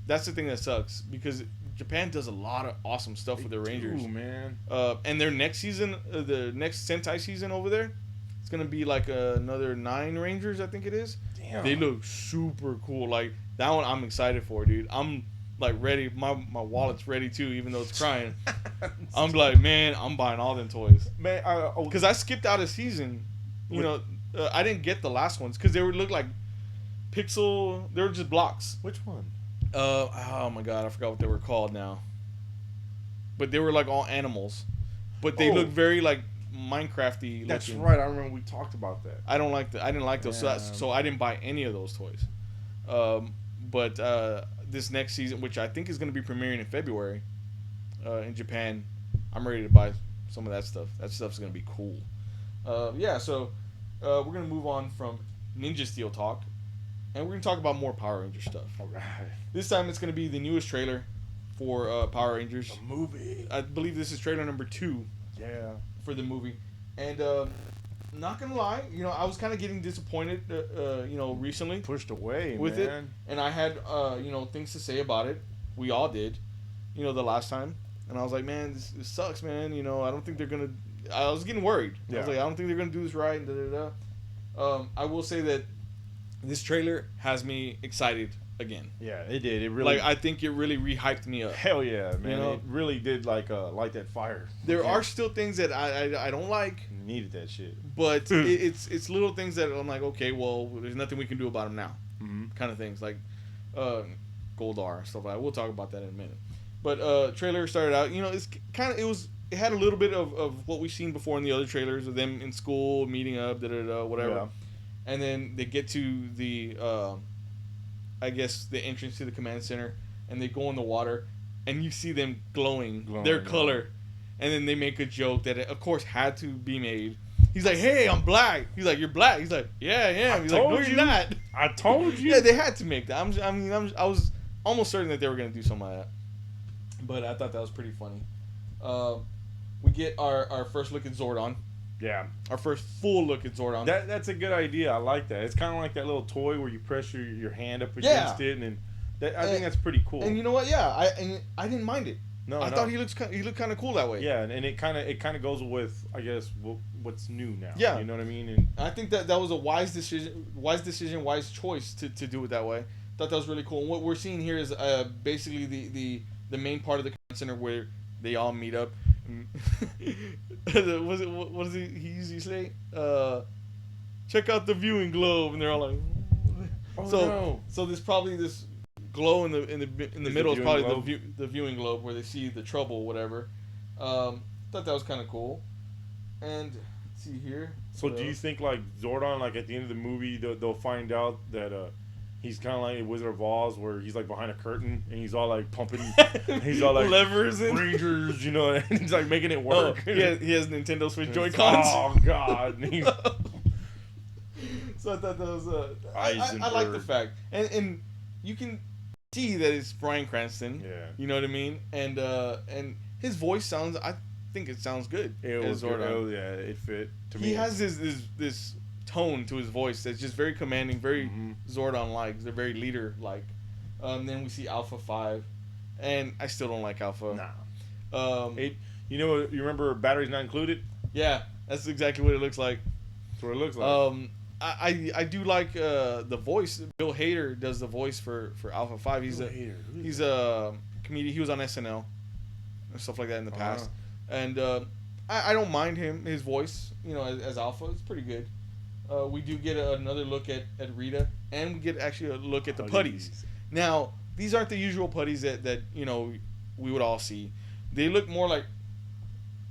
That's the thing that sucks, because Japan does a lot of awesome stuff with their Rangers. Ooh, man. And their next season, the next Sentai season over there, it's going to be like another 9 Rangers, I think it is. Damn. They look super cool. Like, that one I'm excited for, dude. I'm, like, ready. My wallet's ready, too, even though it's crying. I'm like, man, I'm buying all them toys. Man, because I skipped out a season. I didn't get the last ones because they looked like pixel. They were just blocks. Which one? Oh my God, I forgot what they were called now. But they were like all animals, but they look very like Minecrafty. That's looking. right. I remember we talked about that. I didn't like those. So I didn't buy any of those toys. But this next season, which I think is going to be premiering in February, in Japan, I'm ready to buy some of that stuff. That stuff's going to be cool. So we're going to move on from Ninja Steel talk. And we're going to talk about more Power Ranger stuff. All right. This time it's going to be the newest trailer for Power Rangers. A movie. I believe this is trailer number 2. Yeah. For the movie. And not going to lie, I was kind of getting disappointed, recently. Pushed away, with man. it. And I had, things to say about it. We all did, the last time. And I was like, man, this sucks, man. I don't think they're going to... I was getting worried. Yeah. I was like, I don't think they're going to do this right. And da-da-da. I will say that this trailer has me excited again. Yeah, it did. It really, I think it really rehyped me up. Hell yeah, man! It really did light that fire. There are still things that I don't like. Needed that shit. But it's little things that I'm like, okay, well, there's nothing we can do about them now. Mm-hmm. Kind of things like Goldar stuff like that. We'll talk about that in a minute. But trailer started out, it had a little bit of what we've seen before in the other trailers of them in school meeting up, whatever. Yeah. And then they get to the, I guess, the entrance to the command center, and they go in the water, and you see them glowing their color. And then they make a joke that, of course, had to be made. He's like, hey, I'm black. He's like, you're black. He's like, yeah, I am. He's like, no, you're not. I told you. Yeah, they had to make that. I was almost certain that they were going to do something like that. But I thought that was pretty funny. We get our first look at Zordon. Yeah. Our first full look at Zordon. That's a good idea. I like that. It's kind of like that little toy where you press your hand up against it and then I think that's pretty cool. And you know what? Yeah, I didn't mind it. No, I thought he looked kind of cool that way. Yeah, and it kind of goes with, I guess, what's new now. Yeah, you know what I mean. And I think that was a wise decision, wise choice to do it that way. Thought that was really cool. And what we're seeing here is basically the main part of the convention center where they all meet up. What does he usually say? Check out the viewing globe, and they're all like, so there's probably this glow in the middle is probably the viewing globe where they see the trouble or whatever. Thought that was kind of cool. And let's see here. So do you think like Zordon, like at the end of the movie, they'll find out that he's kind of like a Wizard of Oz, where he's like behind a curtain and he's all like pumping, he's all like levers and Rangers, you know, and he's like making it work. He has Nintendo Switch Joy-Cons. Oh God. So I thought that was I like the fact, and you can see that it's Bryan Cranston. Yeah. You know what I mean? And his voice sounds, I think it sounds good. It was good. Oh, yeah, it fit to me. He has this tone to his voice that's just very commanding, very Zordon-like. They're very leader-like. Then we see Alpha 5, and I still don't like Alpha. Nah. You remember Batteries Not Included? Yeah, that's exactly what it looks like. That's what it looks like. I do like the voice. Bill Hader does the voice for Alpha 5. He's a comedian. He was on SNL and stuff like that in the past. And I don't mind his voice, as Alpha. It's pretty good. We do get another look at Rita, and we get actually a look at the putties. Now, these aren't the usual putties that we would all see. They look more like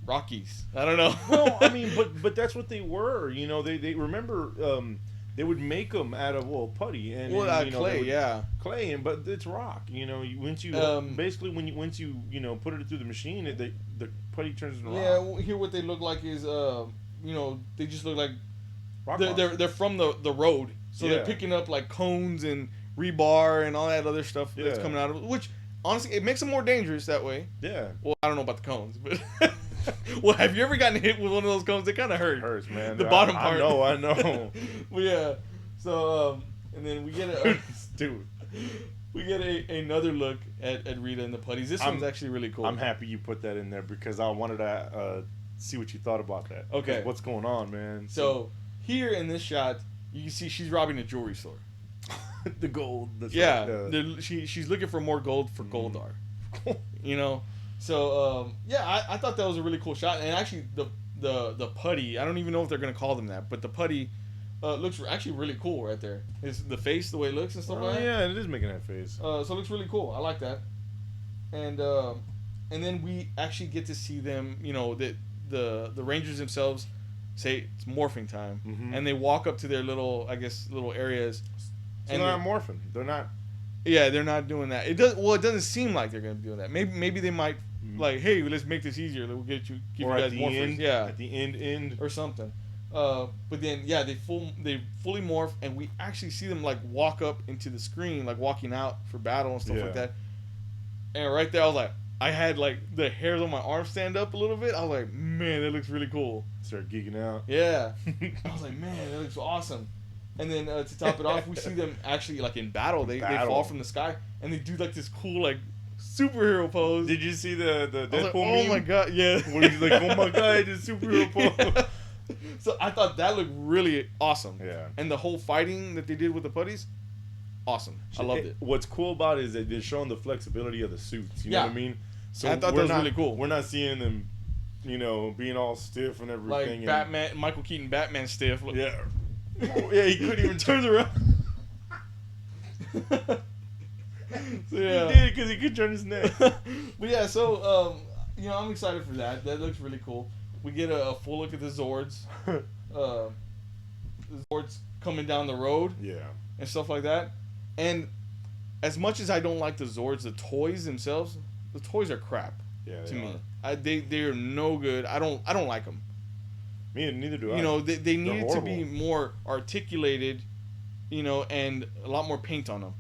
Rockies. I don't know. Well, I mean, but that's what they were. They remember they would make them out of putty and clay, clay, but it's rock. Once you basically once you put it through the machine, the putty turns into rock. Yeah, here what they look like is they just look like rock they're from the road, so they're picking up like cones and rebar and all that other stuff that's coming out of it, which honestly it makes them more dangerous that way. Yeah. Well, I don't know about the cones, but. Well, have you ever gotten hit with one of those cones? They kind of hurt. It hurts, man. The bottom part. I know. Well, yeah. So, and then we get we get another look at Rita and the putties. This one's actually really cool. I'm happy you put that in there because I wanted to see what you thought about that. Okay. What's going on, man? So here in this shot, you can see she's robbing a jewelry store. The gold. She's looking for more gold for Goldar. So I thought that was a really cool shot, and actually the putty, I don't even know if they're gonna call them that, but the putty looks actually really cool right there. It's the face, the way it looks and stuff like that. Yeah, it is making that face. So it looks really cool. I like that. And then we actually get to see them. The Rangers themselves say it's morphing time, and they walk up to their little areas. So they're not morphing. They're not. Yeah, they're not doing that. It doesn't seem like they're gonna be doing that. Maybe they might like, hey, let's make this easier. We'll give you guys more end. Yeah, at the end or something. But then they fully morph, and we actually see them like walk up into the screen, like walking out for battle and stuff like that. And right there, I was like, I had like the hairs on my arm stand up a little bit. I was like, man, that looks really cool. Start geeking out. Yeah, I was like, man, that looks awesome. And then to top it off, we see them actually like in battle. They fall from the sky and they do like this cool like superhero pose. Did you see the Deadpool meme? Oh my god, yeah. Where he's like, oh my god, this superhero pose. Yeah. So I thought that looked really awesome. Yeah. And the whole fighting that they did with the putties, awesome. I loved it. What's cool about it is that they're showing the flexibility of the suits. You know what I mean? So I thought that was really cool. We're not seeing them, being all stiff and everything. Like Batman, Michael Keaton, Batman stiff. Yeah. Yeah, he couldn't even turn around. So, yeah. He did because he could turn his neck. But yeah, so I'm excited for that. That looks really cool. We get a full look at the Zords. The Zords coming down the road. Yeah. And stuff like that. And as much as I don't like the Zords, the toys themselves, the toys are crap. Yeah. To me, they're no good. I don't like them. Neither do I. They needed to be more articulated, and a lot more paint on them.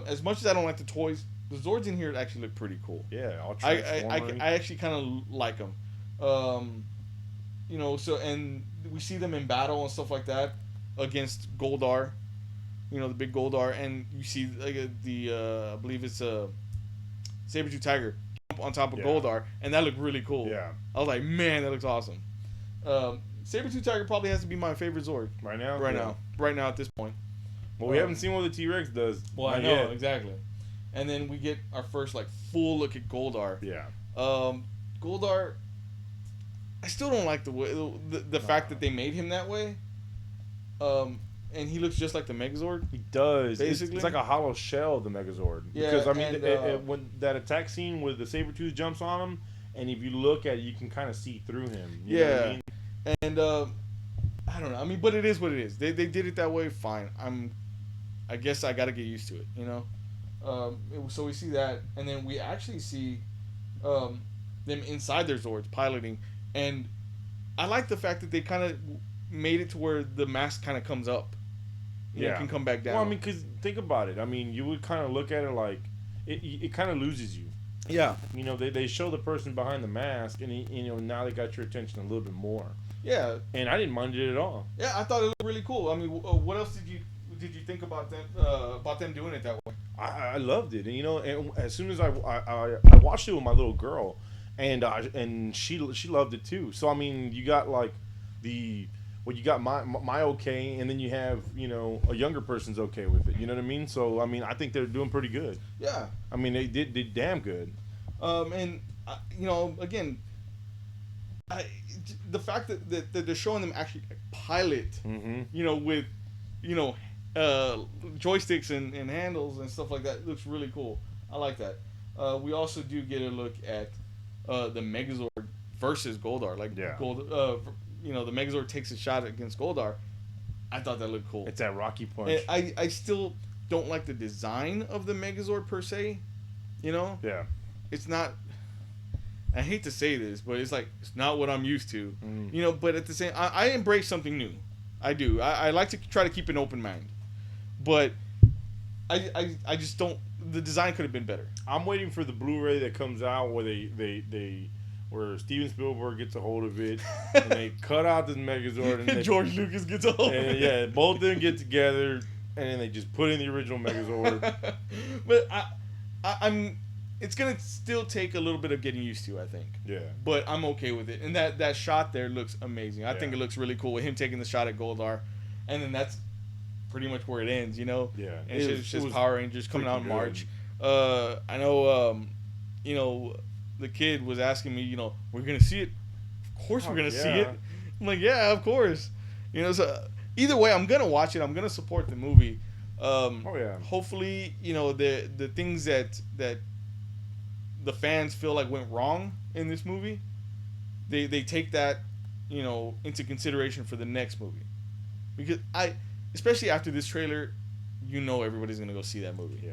As much as I don't like the toys, the Zords in here actually look pretty cool. Yeah, all I actually kind of like them. So and we see them in battle and stuff like that against Goldar. you know, the big Goldar, and you see like I believe it's a saber-tooth tiger jump on top of Goldar, and that looked really cool. Yeah. I was like, man, that looks awesome. Saber-tooth tiger probably has to be my favorite Zord. Right now? Right now at this point. Well, we haven't seen what the T-Rex does. Well, I know, exactly. And then we get our first like full look at Goldar. Yeah. Goldar, I still don't like the fact that they made him that way. And he looks just like the Megazord. He does. Basically, it's like a hollow shell of the Megazord. Yeah, because I mean, when that attack scene with the Saber-tooth jumps on him, and if you look at it, you can kind of see through him. You know what I mean? And I don't know. I mean, but it is what it is. They did it that way. Fine. I guess I got to get used to it. You know. So we see that, and then we actually see them inside their Zords piloting, and I like the fact that they kind of made it to where the mask kind of comes up. It can come back down. Well, I mean, because think about it. I mean, you would kind of look at it like it kind of loses you. Yeah. You know, they show the person behind the mask, and you know, now they got your attention a little bit more. Yeah. And I didn't mind it at all. Yeah, I thought it looked really cool. I mean, what else did you think about them doing it that way? I loved it, and you know, and as soon as I watched it with my little girl, and she loved it too. So I mean, you got like you got my okay, and then you have, you know, a younger person's okay with it. You know what I mean? So I mean, I think they're doing pretty good. Yeah. I mean, they did damn good. And you know, again, the fact that they're showing them actually pilot, you know, with, you know, joysticks and handles and stuff like that looks really cool. I like that. We also do get a look at the Megazord versus Goldar. Like you know, the Megazord takes a shot against Goldar. I thought that looked cool. It's that Rocky punch. And I still don't like the design of the Megazord per se. You know? Yeah. It's not. I hate to say this, but it's like it's not what I'm used to. You know, but at the same, I embrace something new. I do. I like to try to keep an open mind, but I just don't. The design could have been better. I'm waiting for the Blu-ray that comes out where where Steven Spielberg gets a hold of it, and they cut out this Megazord, and George Lucas gets a hold of it. Yeah, both of them get together, and then they just put in the original Megazord. But I'm. It's gonna still take a little bit of getting used to, I think. Yeah. But I'm okay with it, and that shot there looks amazing. I think it looks really cool with him taking the shot at Goldar, and then that's pretty much where it ends, you know. Yeah. And it's just Power Rangers coming out in March. I know, you know, the kid was asking me, you know, we're gonna see it. Of course, we're gonna see it. I'm like, yeah, of course. You know, so either way, I'm gonna watch it. I'm gonna support the movie. Hopefully, you know, the things that the fans feel like went wrong in this movie, they take that, you know, into consideration for the next movie, because especially after this trailer, you know, everybody's gonna go see that movie.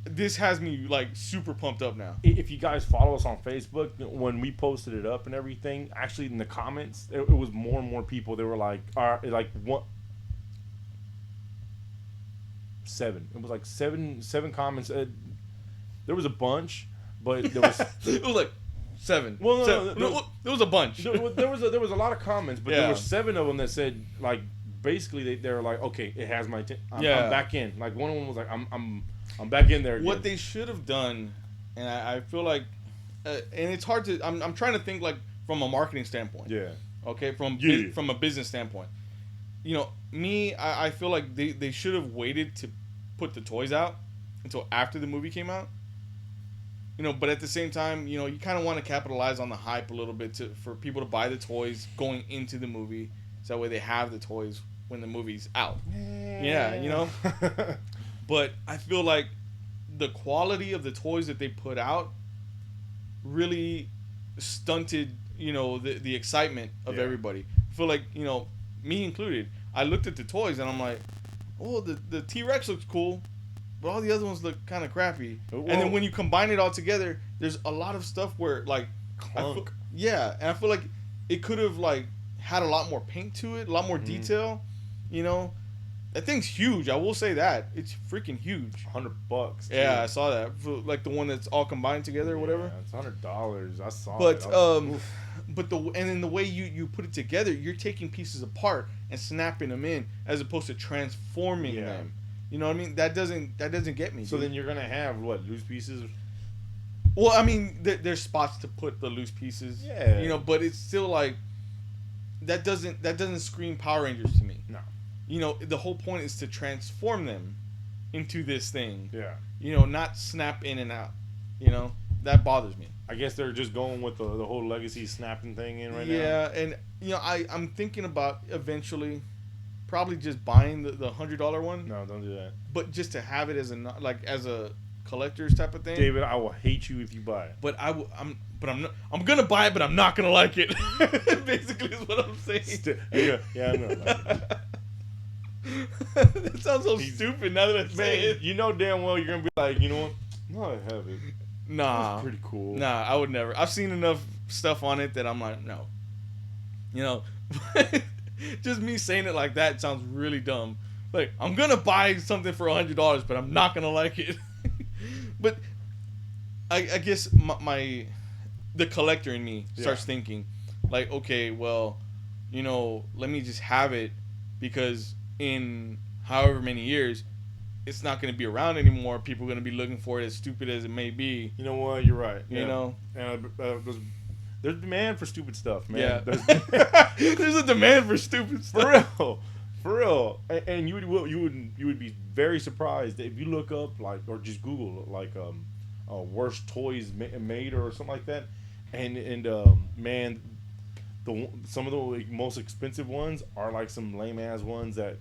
This has me like super pumped up now. If you guys follow us on Facebook, when we posted it up and everything, actually in the comments, it was more and more people. They were like, what? 7. It was like seven comments. There was a bunch. But there was it was like 7. Well, no, there was a bunch. There was a lot of comments, but there were 7 of them that said, like, basically they were like, okay, it has my I'm back in. Like, one of them was like, I'm back in there again. What they should have done, and I feel like, and it's hard to. I'm trying to think like from a marketing standpoint. Yeah. Okay. From a business standpoint, you know, I feel like they should have waited to put the toys out until after the movie came out. You know, but at the same time, you know, you kind of want to capitalize on the hype a little bit for people to buy the toys going into the movie, so that way they have the toys when the movie's out. Yeah, you know. But I feel like the quality of the toys that they put out really stunted, you know, the excitement of everybody. I feel like, you know, me included, I looked at the toys and I'm like, oh, the T-Rex looks cool. But all the other ones look kind of crappy. Well, and then when you combine it all together, there's a lot of stuff where, like... Clunk. And I feel like it could have, like, had a lot more paint to it, a lot more detail, you know? That thing's huge, I will say that. It's freaking huge. $100. Yeah, I saw that. Like, the one that's all combined together or whatever. It's $100. I saw it. and then the way you put it together, you're taking pieces apart and snapping them in as opposed to transforming them. You know what I mean? That doesn't get me. So dude. then you're gonna have what, loose pieces? Well, I mean, there's spots to put the loose pieces. Yeah. You know, but it's still like that doesn't scream Power Rangers to me. No. You know, the whole point is to transform them into this thing. Yeah. You know, not snap in and out. You know, that bothers me. I guess they're just going with the whole legacy snapping thing in right now. Yeah, and you know, I'm thinking about eventually probably just buying the $100 one. No, don't do that. But just to have it as a collector's type of thing. David, I will hate you if you buy it. But I'm gonna buy it, but I'm not gonna like it. Basically, is what I'm saying. Yeah, I know. That sounds so stupid now that I say it. You know damn well you're gonna be like, you know what? No, I have it. Nah, that's pretty cool. Nah, I would never. I've seen enough stuff on it that I'm like, no. You know, just me saying it like that sounds really dumb. Like, I'm gonna buy something for $100, but I'm not gonna like it. But I guess the collector in me starts thinking, like, okay, well, you know, let me just have it because in however many years, it's not going to be around anymore. People are going to be looking for it, as stupid as it may be. You know what? You're right. You know? There's demand for stupid stuff, man. Yeah. There's a demand for stupid stuff. For real. And you would be very surprised if you look up, like, or just Google, like, worst toys made or something like that. And man, some of the most expensive ones are like some lame ass ones that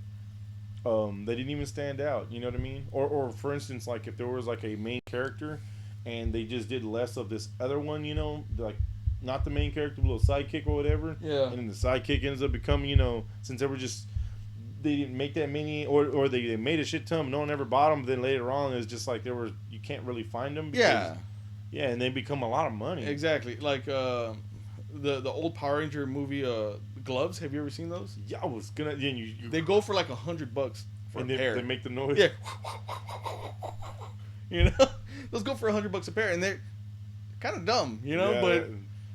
they didn't even stand out. You know what I mean? Or for instance, like if there was like a main character and they just did less of this other one, you know, like not the main character, but a little sidekick or whatever. Yeah. And then the sidekick ends up becoming, you know, since they didn't make that many, or they made a shit ton, no one ever bought them. But then later on, it's just like you can't really find them. Because, yeah, and they become a lot of money. Exactly, like the old Power Ranger movie, Gloves. Have you ever seen those? Yeah, I was gonna. Yeah, they go for like $100 for and a pair. They make the noise. Yeah. You know, those go for $100 a pair, and they're kind of dumb. You know, but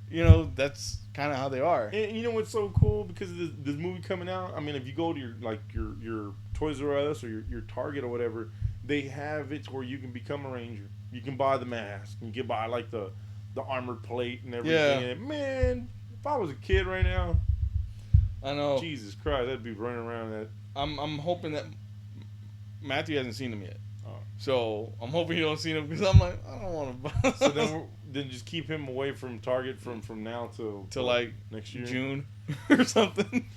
you know that's kind of how they are. And you know what's so cool, because of this movie coming out, I mean, if you go to your Toys R Us or your Target or whatever, they have it where you can become a ranger. You can buy the mask. You can buy like the armored plate and everything. Yeah. And man, if I was a kid right now, I know. Jesus Christ, I'd be running around that. I'm hoping that Matthew hasn't seen them yet. Oh. So I'm hoping he don't see them, because I'm like, I don't want to buy. So then just keep him away from Target from now till like next year, June or something.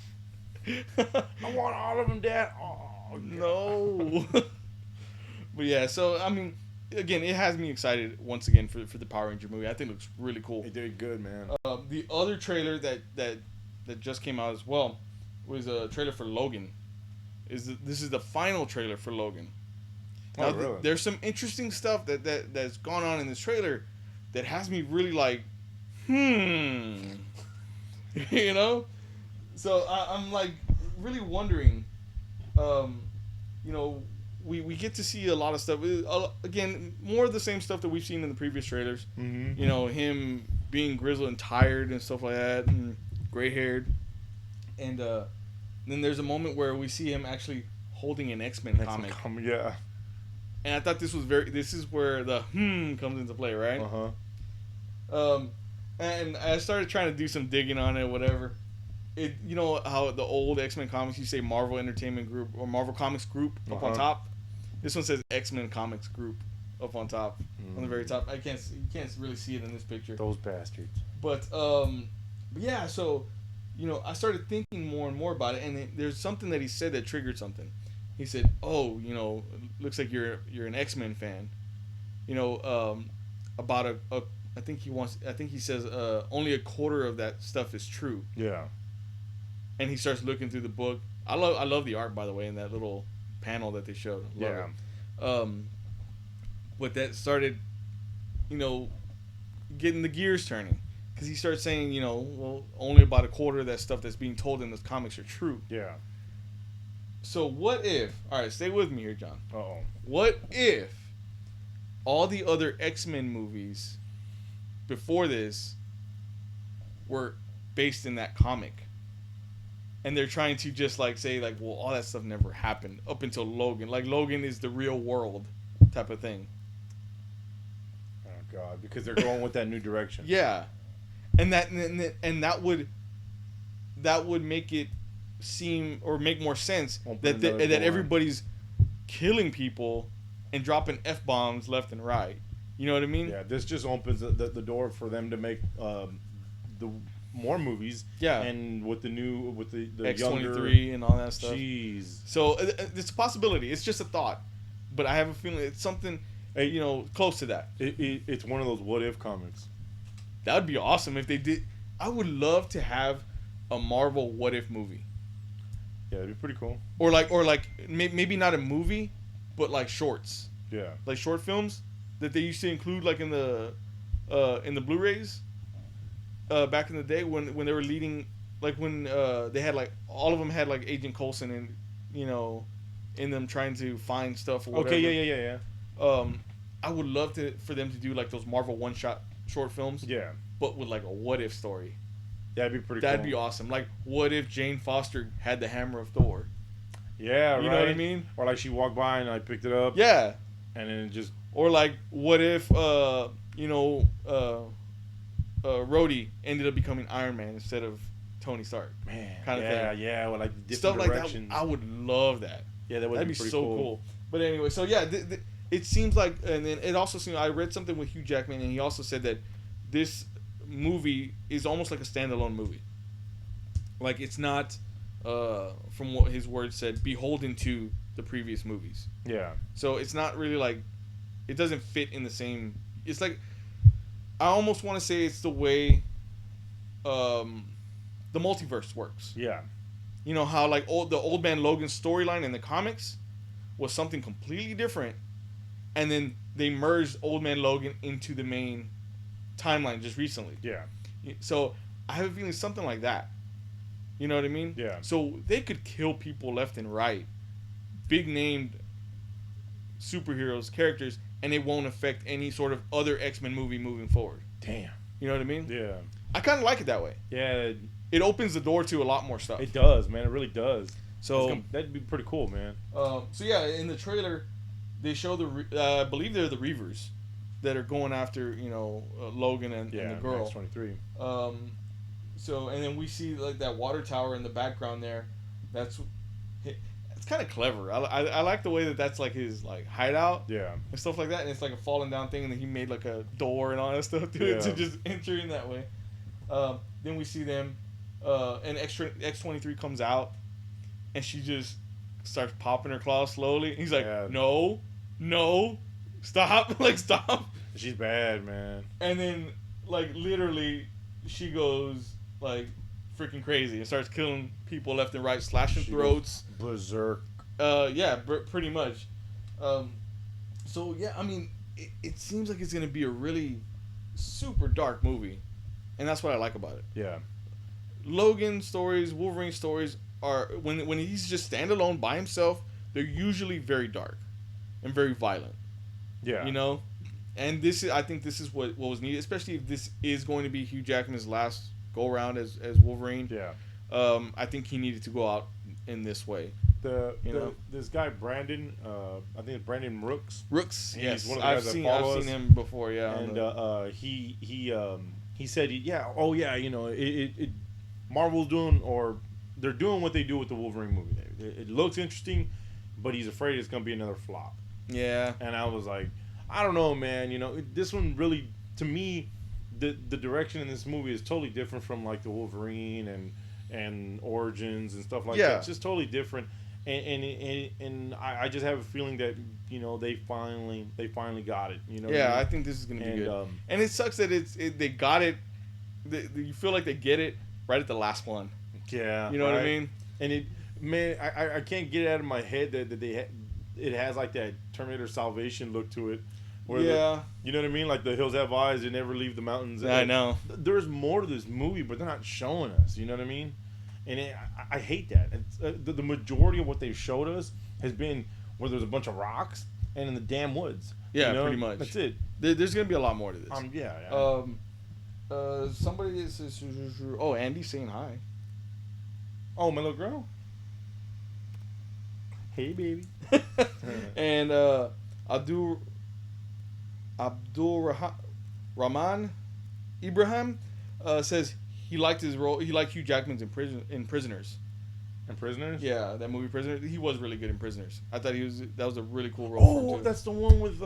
I want all of them, Dad. Oh no. But yeah, so I mean, again, it has me excited once again for the Power Ranger movie. I think it looks really cool. It did good, man. The other trailer that just came out as well was a trailer for Logan. This is the final trailer for Logan. Now, really? There's some interesting stuff that's gone on in this trailer that has me really like, you know? So I'm like really wondering, you know, we get to see a lot of stuff. Again, more of the same stuff that we've seen in the previous trailers. Mm-hmm. You know, him being grizzled and tired and stuff like that, and gray-haired. And then there's a moment where we see him actually holding an X-Men comic. Yeah. And I thought this is where the comes into play, right? Uh-huh. And I started trying to do some digging on it, whatever. You know how the old X-Men comics, you say Marvel Entertainment Group or Marvel Comics Group up on top? This one says X-Men Comics Group up on top, on the very top. You can't really see it in this picture. Those bastards. But yeah, so, you know, I started thinking more and more about it, and there's something that he said that triggered something. He said, "Oh, you know, looks like you're an X-Men fan." You know, about I think he says only a quarter of that stuff is true. Yeah. And he starts looking through the book. I love the art, by the way, in that little panel that they showed. Love it. But that started, you know, getting the gears turning, because he starts saying, you know, well, only about a quarter of that stuff that's being told in the comics are true. Yeah. So what if? All right, stay with me here, John. Uh-oh. What if all the other X-Men movies before this were based in that comic. And they're trying to just like say like, well, all that stuff never happened up until Logan. Like Logan is the real world type of thing. Oh God, because they're going with that new direction. Yeah, and that would make it seem or make more sense that everybody's killing people and dropping F-bombs left and right. You know what I mean? Yeah, this just opens the door for them to make the more movies. Yeah, and with the X-23 and all that stuff. Jeez. So it's a possibility. It's just a thought, but I have a feeling it's something close to that. It's one of those what if comics. That would be awesome if they did. I would love to have a Marvel what if movie. Yeah, that'd be pretty cool. Or maybe not a movie, but like shorts. Yeah. Like short films that they used to include like in the Blu-rays. Back in the day when they were leading, like when they had like all of them had like Agent Coulson and in them trying to find stuff or whatever. Okay, yeah. I would love for them to do like those Marvel one-shot short films. Yeah. But with like a what if story. That'd be pretty. That'd be awesome. Like, what if Jane Foster had the hammer of Thor? Yeah, right. You know what I mean? Or like she walked by and I picked it up. Yeah. And then it just. Or like, what if Rhodey ended up becoming Iron Man instead of Tony Stark? Man, kind of thing. Yeah, with like different stuff directions. Like that. I would love that. Yeah, that'd be so cool. cool. But anyway, so yeah, it seems like, and then it also seems. I read something with Hugh Jackman, and he also said that this movie is almost like a standalone movie. Like it's not, from what his words said, beholden to the previous movies. Yeah. So it's not really like, it doesn't fit in the same. It's like, I almost want to say it's the way, the multiverse works. Yeah. You know how like the Old Man Logan storyline in the comics was something completely different, and then they merged Old Man Logan into the main timeline just recently. Yeah. So I have a feeling something like that. You know what I mean? Yeah. So they could kill people left and right, big named superheroes, characters, and it won't affect any sort of other X-Men movie moving forward. Damn. You know what I mean? Yeah. I kind of like it that way. Yeah. It opens the door to a lot more stuff. It does, man. It really does. So that'd be pretty cool, man. So yeah, in the trailer, they show I believe they're the Reavers that are going after Logan and the girl. X-23. So and then we see like that water tower in the background there. It's kind of clever. I like the way that's like his like hideout. Yeah. And stuff like that, and it's like a falling down thing, and then he made like a door and all that stuff to just enter in that way. Then we see them, and X-23 comes out, and she just starts popping her claws slowly. And he's like, no, stop, like stop. She's bad, man. And then like literally, she goes like freaking crazy and starts killing people left and right, slashing throats. Berserk. Pretty much. So yeah, I mean, it seems like it's gonna be a really super dark movie, and that's what I like about it. Yeah. Logan stories, Wolverine stories are when he's just standalone by himself, they're usually very dark and very violent. Yeah. And I think this is what was needed, especially if this is going to be Hugh Jackman's last go around as Wolverine. Yeah. I think he needed to go out in this way. This guy Brandon, I think it's Brandon Rooks. Yes, one of the guys I've that seen him before. Yeah, and he said it Marvel's doing, or they're doing what they do with the Wolverine movie. It looks interesting, but he's afraid it's gonna be another flop. Yeah. And I was like, I don't know, man. This one really, to me, the direction in this movie is totally different from like the Wolverine and Origins and stuff like that. It's just totally different. And I just have a feeling that they finally got it. I think this is gonna be good. And it sucks that they got it. You feel like they get it right at the last one. Yeah, you know what I mean. And I can't get it out of my head that it has like that Terminator Salvation look to it. Where you know what I mean? Like the hills have eyes, they never leave the mountains. I know. There's more to this movie, but they're not showing us. You know what I mean? And I hate that. It's, the majority of what they've showed us has been where there's a bunch of rocks and in the damn woods. Yeah, pretty much. That's it. There's gonna be a lot more to this. Somebody is. Oh, Andy's saying hi. Oh, my little girl. Hey, baby. And Abdul Rahman Ibrahim says he liked his role. He liked Hugh Jackman's in Prisoners. And Prisoners? Yeah, that movie Prisoners. He was really good in Prisoners. I thought that was a really cool role. Oh, for him too. that's the one with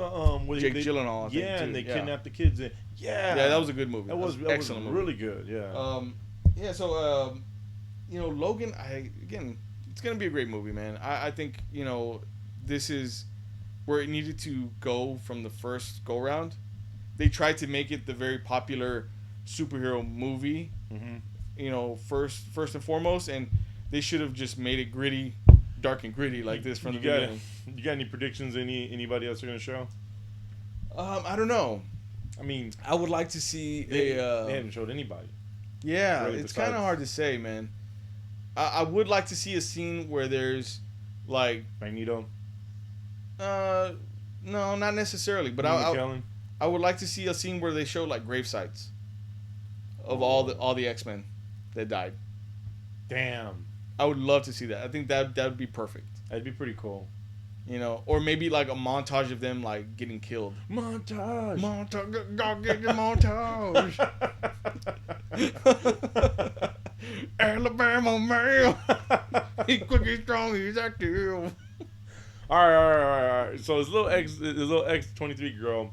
Jake Gyllenhaal. I think, yeah, too. and they kidnapped the kids. Yeah, that was a good movie. That was excellent movie. Really good. Yeah. So Logan. It's gonna be a great movie, man. I think this is where it needed to go from the first go round. They tried to make it the very popular superhero movie, first and foremost, and they should have just made it gritty, dark and gritty like this from the beginning. You got any predictions? Anybody else are gonna show? I don't know. I mean, I would like to see they haven't showed anybody. Yeah, really, it's kind of hard to say, man. I would like to see a scene where there's like Magneto. No, not necessarily, but I would like to see a scene where they show like grave sites of all the X-Men that died. Damn. I would love to see that. I think that would be perfect. That'd be pretty cool. Or maybe like a montage of them like getting killed. Montage. Go get the montage. Alabama man. He's quick, he's strong, he's active. All right. So this little X-23 girl,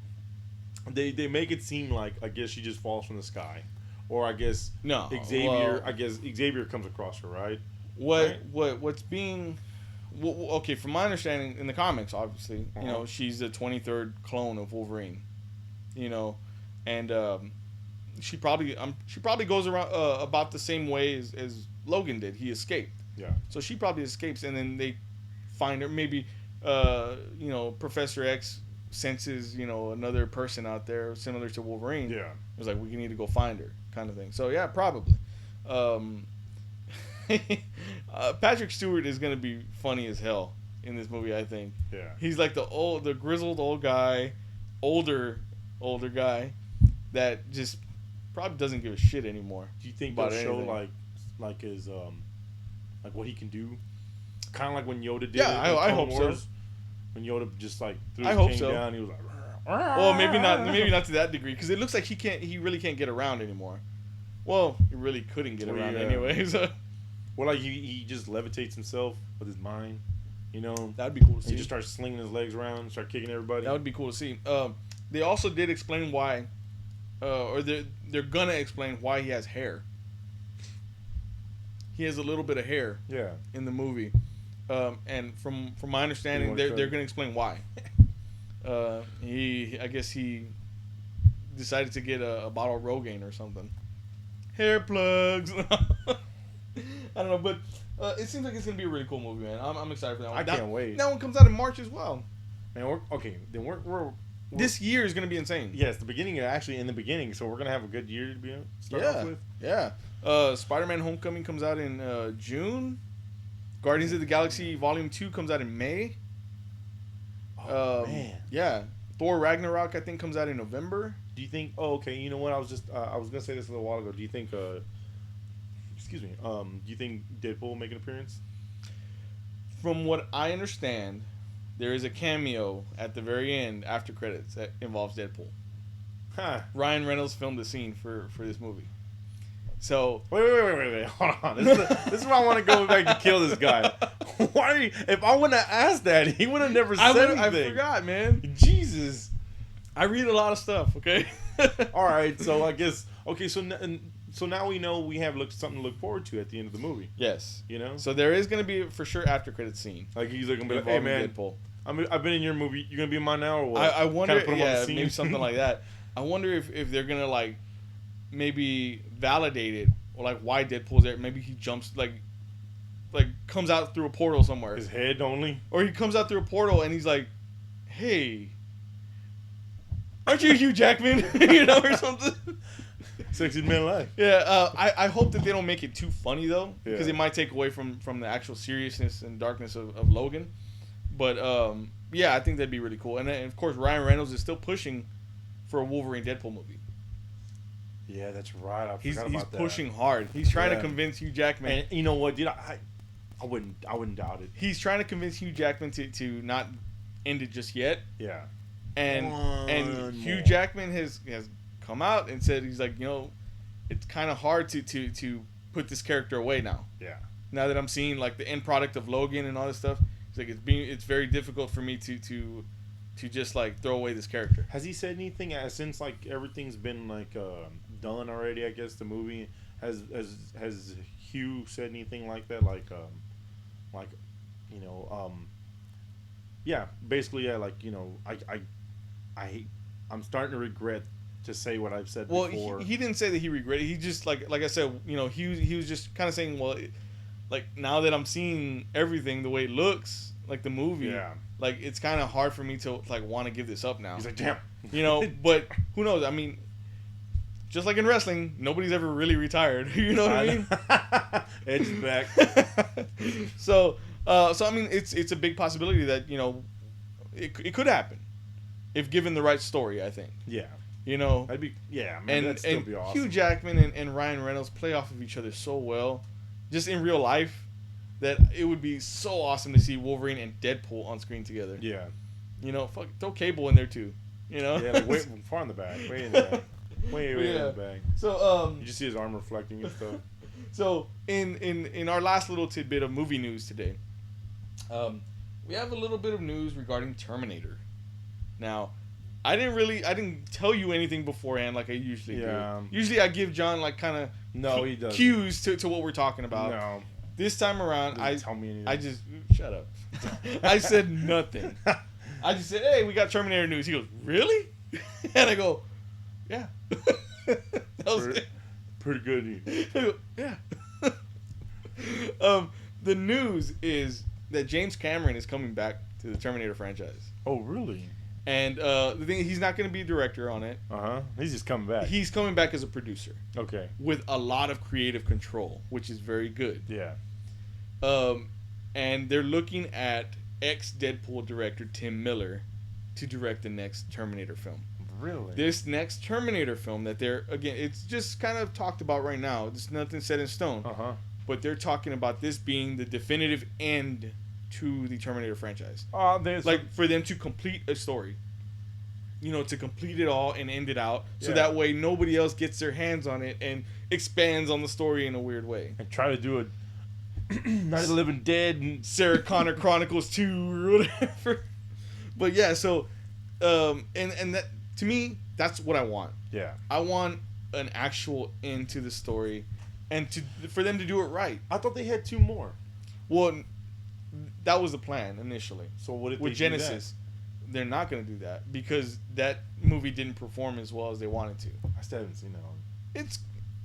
they make it seem like I guess she just falls from the sky, or I guess Xavier. I guess Xavier comes across her, right? What's being okay, from my understanding in the comics, obviously, she's the 23rd clone of Wolverine, and she probably goes around about the same way as Logan did. He escaped. Yeah. So she probably escapes, and then they find her. Maybe Professor X senses another person out there similar to Wolverine. Yeah. It was like, we need to go find her, kind of thing. So yeah, probably. Patrick Stewart is gonna be funny as hell in this movie, I think. Yeah. He's like the grizzled old guy, older guy that just probably doesn't give a shit anymore. Do you think they'll show like his like what he can do? Kind of like when Yoda did. Yeah, I hope so. When Yoda just like threw his cane down, he was like. Well, maybe not to that degree, because it looks like he really can't get around anymore. Well, he really couldn't get around anyways. Well, like he just levitates himself with his mind, That'd be cool to see. He just starts slinging his legs around, start kicking everybody. That would be cool to see. They also did explain why, or they're gonna explain why he has hair. He has a little bit of hair. Yeah. In the movie, and from my understanding, they're gonna explain why. I guess he decided to get a bottle of Rogaine or something. Hair plugs. I don't know, but it seems like it's gonna be a really cool movie, man. I'm excited for that one. I can't wait. That one comes out in March as well. Man, we're this year is gonna be insane. Yes, the beginning in the beginning, so we're gonna have a good year to start off with. Yeah. Spider-Man: Homecoming comes out in June. Guardians of the Galaxy Volume 2 comes out in May. Oh man. Yeah. Thor: Ragnarok I think comes out in November. Do you think? Oh, okay. You know what? I was gonna say this a little while ago. Do you think? Excuse me. Do you think Deadpool will make an appearance? From what I understand, there is a cameo at the very end after credits that involves Deadpool. Huh. Ryan Reynolds filmed the scene for this movie. So wait. Hold on. This is why I want to go back to kill this guy. Why? If I wouldn't have asked that, he would have never said anything. I forgot, man. Jesus. I read a lot of stuff. Okay. All right. So I guess So now we know we have something to look forward to at the end of the movie. Yes. So there is going to be for sure after credit scene. Like he's like, hey man, Deadpool. I've been in your movie. You're gonna be in mine now, or what? I wonder. Maybe something like that. I wonder if they're gonna like maybe validate it, or like why Deadpool's there. Maybe he jumps like comes out through a portal somewhere. His head only. Or he comes out through a portal and he's like, hey, aren't you Hugh Jackman? Or something. Sexy man alive. Yeah, I hope that they don't make it too funny though, because it might take away from the actual seriousness and darkness of Logan. But yeah, I think that'd be really cool. And then, of course, Ryan Reynolds is still pushing for a Wolverine Deadpool movie. Yeah, that's right. I forgot He's about that. pushing hard. He's trying to convince Hugh Jackman. And you know what, dude? I wouldn't doubt it. He's trying to convince Hugh Jackman to not end it just yet. Yeah. And Hugh Jackman has come out and said, he's like, it's kind of hard to put this character away now. Yeah. Now that I'm seeing like the end product of Logan and all this stuff, it's like it's very difficult for me to just like throw away this character. Has he said anything since like everything's been like done already? I guess the movie has Hugh said anything like that? Yeah, basically, yeah, like I'm starting to regret to say what I've said before. Well, he didn't say that he regretted. He just like I said, he was just kind of saying, well, like now that I'm seeing everything the way it looks, like the movie, yeah, like it's kind of hard for me to like want to give this up now. He's like, damn, but who knows? I mean, just like in wrestling, nobody's ever really retired. You know what I mean? Edge is back. So I mean, it's a big possibility that it could happen if given the right story. I think. Yeah. That'd be that'd still be awesome. Hugh Jackman and Ryan Reynolds play off of each other so well, just in real life, that it would be so awesome to see Wolverine and Deadpool on screen together. Yeah. Fuck, throw Cable in there too. Yeah, like way far in the back, way in the back, way in the back. So you just see his arm reflecting and stuff. So in our last little tidbit of movie news today, we have a little bit of news regarding Terminator. Now, I didn't tell you anything beforehand like I usually do. Usually I give John like kind of he doesn't. cues to what we're talking about. No. This time around, tell me anything. I just shut up. I said nothing. I just said, "Hey, we got Terminator news." He goes, "Really?" And I go, "Yeah." That was pretty good. I go, "Yeah." The news is that James Cameron is coming back to the Terminator franchise. Oh, really? And the thing, he's not going to be a director on it. He's just coming back. He's coming back as a producer. Okay. With a lot of creative control, which is very good. Yeah. And they're looking at ex-Deadpool director Tim Miller to direct the next Terminator film. Really? This next Terminator film that it's just kind of talked about right now. There's nothing set in stone. But they're talking about this being the definitive end to the Terminator franchise. For them to complete a story. To complete it all and end it out. So that way nobody else gets their hands on it and expands on the story in a weird way. And try to do it Night of the Living Dead and Sarah Connor Chronicles 2 or whatever. But yeah, so and that, to me, that's what I want. Yeah. I want an actual end to the story and for them to do it right. I thought they had 2 more. Well, that was the plan initially. So what if with they Genesis? They're not going to do that because that movie didn't perform as well as they wanted to. I still haven't seen that one.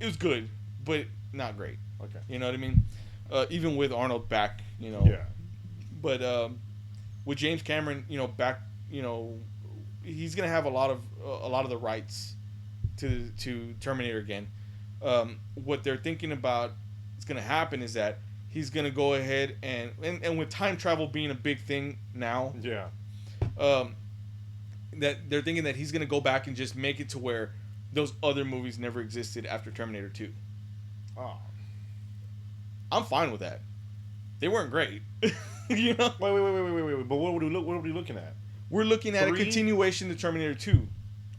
It was good, but not great. Okay. You know what I mean? Even with Arnold back, Yeah. But with James Cameron, back, he's gonna have a lot of the rights to Terminator again. What they're thinking about is gonna happen is that he's gonna go ahead and with time travel being a big thing now. Yeah. That they're thinking that he's gonna go back and just make it to where those other movies never existed after Terminator 2. Oh. I'm fine with that. They weren't great. Wait. But what are we looking at? We're looking at 3? a continuation to Terminator 2.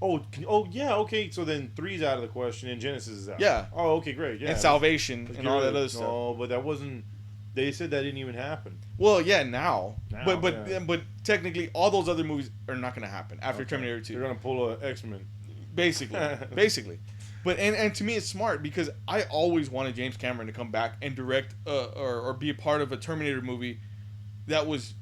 Oh, yeah, okay. So then 3's out of the question and Genesis is out. Yeah. Oh, okay, great. Yeah. And Salvation and all that other stuff. No, but that wasn't. They said that didn't even happen. Well, yeah, now. Yeah. But technically, all those other movies are not going to happen after Terminator 2. They're going to pull a X-Men. Basically. But and to me, it's smart because I always wanted James Cameron to come back and direct or be a part of a Terminator movie that was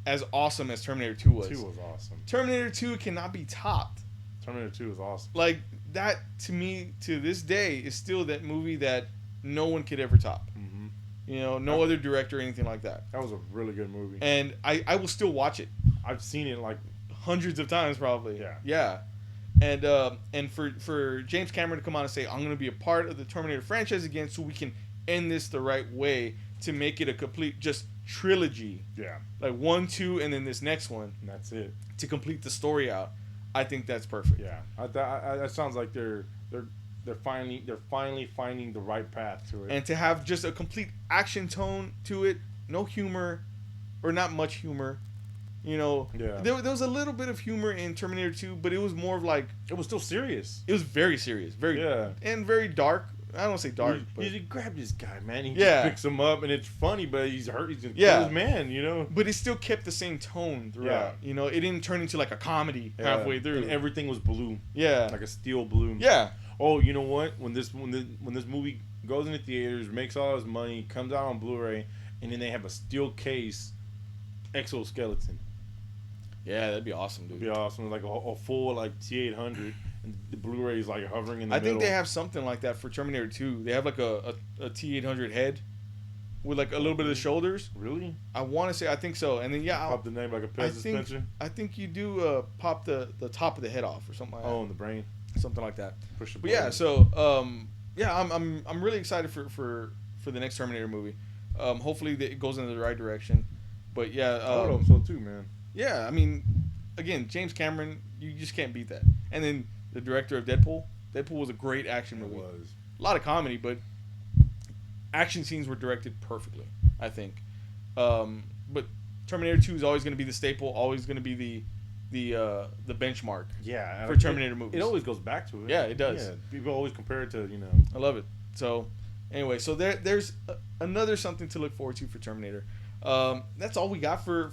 as awesome as Terminator 2 was. 2 was awesome. Terminator 2 cannot be topped. Terminator 2 was awesome. Like, that, to me, to this day, is still that movie that no one could ever top. Mm-hmm. No other director or anything like that. That was a really good movie. And I will still watch it. I've seen it like hundreds of times probably. Yeah. Yeah. And for James Cameron to come on and say, I'm going to be a part of the Terminator franchise again so we can end this the right way to make it a complete just trilogy. Yeah. Like 1, 2, and then this next one. And that's it. To complete the story out. I think that's perfect. Yeah. That sounds like they're they're finally finding the right path to it. And to have just a complete action tone to it, no humor, or not much humor. You know, there was a little bit of humor in Terminator 2, but it was more of like... It was still serious. It was very serious. And very dark. I don't want to say dark. He grabbed this guy, man. He just picks him up, and it's funny, but he's hurt. He's going to kill his man, you know? But it still kept the same tone throughout. You know, it didn't turn into like a comedy halfway through. And everything was blue. Yeah. Like a steel blue. Yeah. Oh, you know what? When this movie goes into theaters, makes all his money, comes out on Blu-ray, and then they have a steel case exoskeleton. Yeah, that'd be awesome, dude. It'd be awesome. Like a full like T800, and the Blu-ray is like hovering in the middle. I think they have something like that for Terminator 2. They have like a T800 head with like a little bit of the shoulders. Really? I want to say, I think so. And then pop the name like a Pez suspension. I think you do pop the top of the head off or something like that. Oh, in the brain. Something like that. Push the button. Yeah, so I'm really excited for the next Terminator movie. Hopefully it goes in the right direction. But yeah, I hope so too, man. Yeah, I mean, again, James Cameron, you just can't beat that. And then the director of Deadpool. Deadpool was a great action movie. It was. A lot of comedy, but action scenes were directed perfectly, I think. But Terminator 2 is always going to be the staple, always going to be the benchmark for Terminator movies. It always goes back to it. Yeah, it does. Yeah, people always compare it to, I love it. So, anyway, so there's another something to look forward to for Terminator. That's all we got for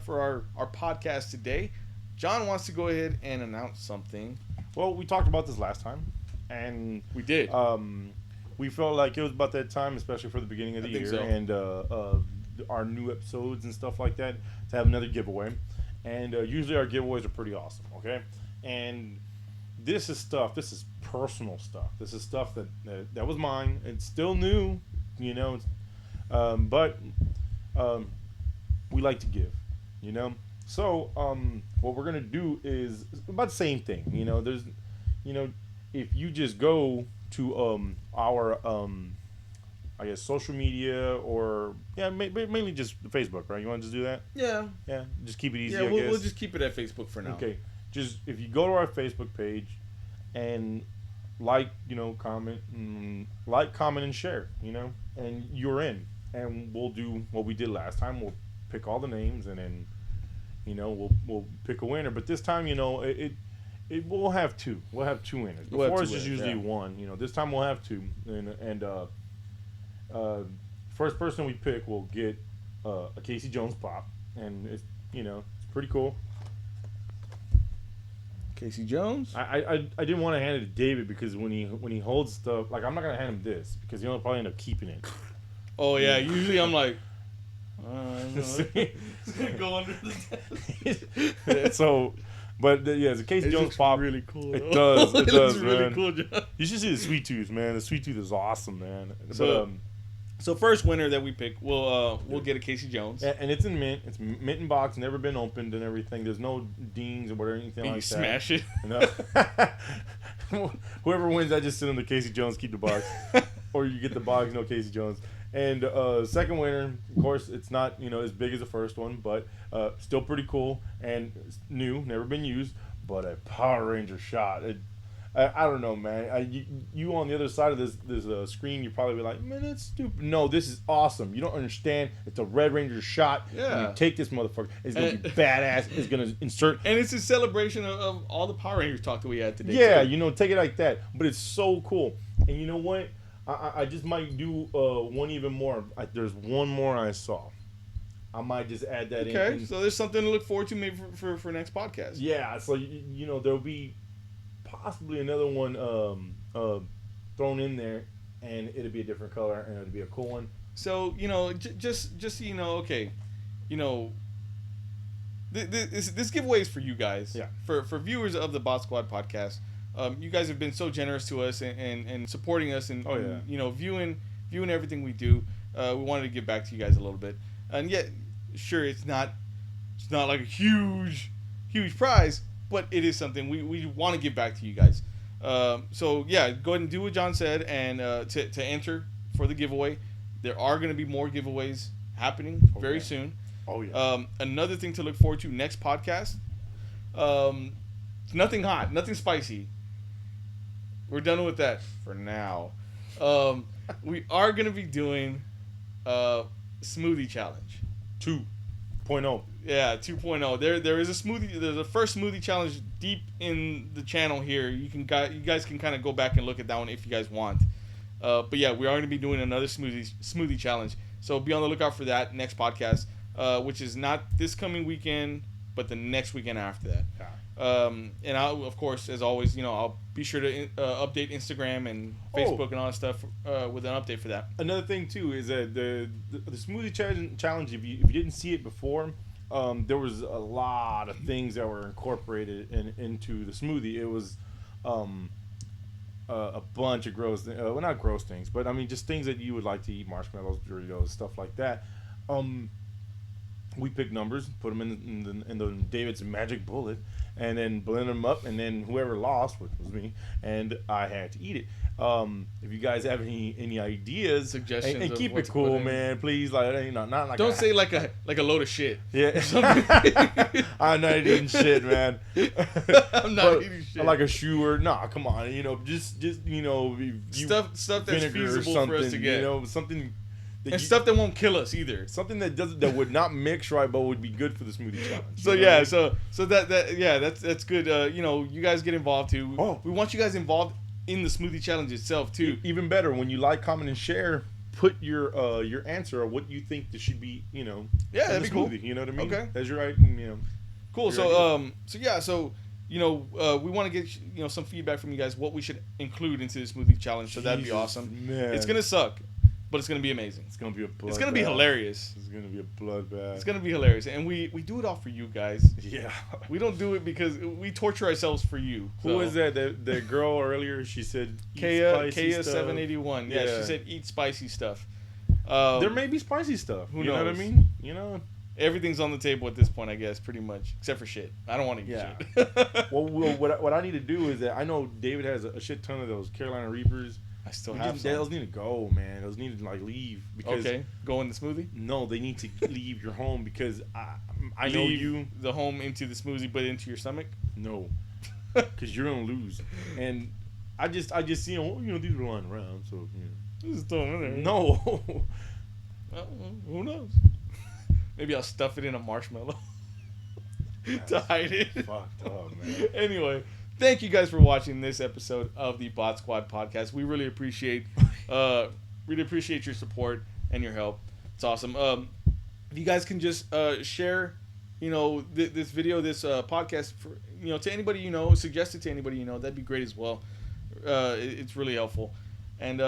our podcast today. John wants to go ahead and announce something. Well, we talked about this last time, and we did. We felt like it was about that time, especially for the beginning of the year, and our new episodes and stuff like that, to have another giveaway. And usually our giveaways are pretty awesome, okay? And this is personal stuff. This is stuff that was mine. It's still new, but we like to give, So what we're gonna do is about the same thing. There's, if you just go to our I guess social media or mainly just Facebook, right? You want to just do that? Yeah. Yeah. Just keep it easy. Yeah, we'll just keep it at Facebook for now. Okay. Just if you go to our Facebook page and comment, and share, and you're in, and we'll do what we did last time. We'll pick all the names and then, we'll pick a winner. But this time, we'll have two. We'll have two winners. Before it's just usually one. This time we'll have two, and first person we pick will get a Casey Jones pop, and it's pretty cool. Casey Jones. I didn't want to hand it to David because when he holds stuff, like, I'm not gonna hand him this because he'll probably end up keeping it. Oh yeah, usually I'm like, go under the So, but it's a Casey Jones pop. Really cool. It does. It does, man. Really cool, John. You should see the Sweet Tooth, man. The Sweet Tooth is awesome, man. So first winner that we pick, we'll get a Casey Jones. And it's in mint. It's mint in box, never been opened and everything. There's no dings or whatever, anything like that. Smash it. Whoever wins, I just send them to Casey Jones, keep the box. Or you get the box, no Casey Jones. And second winner, of course, it's not as big as the first one, but still pretty cool and new, never been used. But a Power Ranger shot. I don't know, man. You on the other side of this screen, you probably be like, man, that's stupid. No, this is awesome. You don't understand. It's a Red Ranger shot. Yeah. You take this motherfucker. It's gonna be badass. It's gonna insert. And it's a celebration of all the Power Rangers talk that we had today. Yeah, too. Take it like that. But it's so cool. And you know what? I just might do one even more. There's one more I saw. I might just add that in. Okay, so there's something to look forward to maybe for next podcast. Yeah, so there'll be possibly another one thrown in there, and it'll be a different color, and it'll be a cool one. So just so you know, okay, this giveaway is for you guys. Yeah. For viewers of the Botsquad podcast, you guys have been so generous to us and supporting us and viewing everything we do. We wanted to give back to you guys a little bit, and yet, sure, it's not like a huge prize. But it is something we want to give back to you guys. So, yeah, go ahead and do what John said. And to enter for the giveaway, there are going to be more giveaways happening very soon. Oh, yeah. Another thing to look forward to next podcast. Nothing hot, nothing spicy. We're done with that for now. We are gonna be doing smoothie challenge 2.0. Yeah, 2.0. There is a smoothie. There's a first smoothie challenge deep in the channel here. You guys can kind of go back and look at that one if you guys want. But yeah, we are going to be doing another smoothie challenge. So be on the lookout for that next podcast, which is not this coming weekend, but the next weekend after that. Yeah. And I'll, of course, as always, I'll be sure to update Instagram and Facebook and all that stuff with an update for that. Another thing too is that the smoothie challenge. If you didn't see it before, there was a lot of things that were incorporated into the smoothie. It was a bunch of gross, well, not gross things, but I mean just things that you would like to eat: marshmallows, Doritos, stuff like that. We picked numbers, put them in the David's magic bullet, and then blend them up, and then whoever lost, which was me, and I had to eat it. If you guys have any ideas, suggestions, and keep it cool, man, please. Like, not like don't say like a load of shit. Yeah, I'm not eating shit, man. I'm not eating shit. Like a shoe or come on, just stuff that's feasible for us to get. Something. Stuff that won't kill us either. Something that would not mix right, but would be good for the smoothie challenge. So yeah, so that's good. You guys get involved too. Oh, we want you guys involved in the smoothie challenge itself too. Even better, when you like, comment, and share, put your answer of what you think this should be. Yeah, that'd be cool. You know what I mean? Okay, that's right. Cool. So we want to get some feedback from you guys what we should include into the smoothie challenge. So that'd be awesome. Man. It's gonna suck, but it's gonna be amazing. It's gonna be a bloodbath. It's gonna be hilarious. It's gonna be a bloodbath. It's gonna be hilarious, and we do it all for you guys. Yeah. We don't do it because we torture ourselves for you. Who was that? The girl earlier? She said Kaya 781. Yeah, she said eat spicy stuff. There may be spicy stuff. Who knows? You know what I mean? Everything's on the table at this point, I guess, pretty much, except for shit. I don't want to eat shit. Well, what I need to do is that I know David has a shit ton of those Carolina Reapers. I still have some. Those need to go, man. Those need to leave because go in the smoothie. No, they need to leave your home because I know you the home into the smoothie, but into your stomach. No, because you're gonna lose. And I just see them. These are lying around, so just throw them in there. No. Well, who knows? Maybe I'll stuff it in a marshmallow to hide it. Fucked up, man. Anyway. Thank you guys for watching this episode of the Botsquad Podcast. We really appreciate your support and your help. It's awesome. If you guys can just share, this video, this podcast for to anybody suggest it to anybody that'd be great as well. It's really helpful. And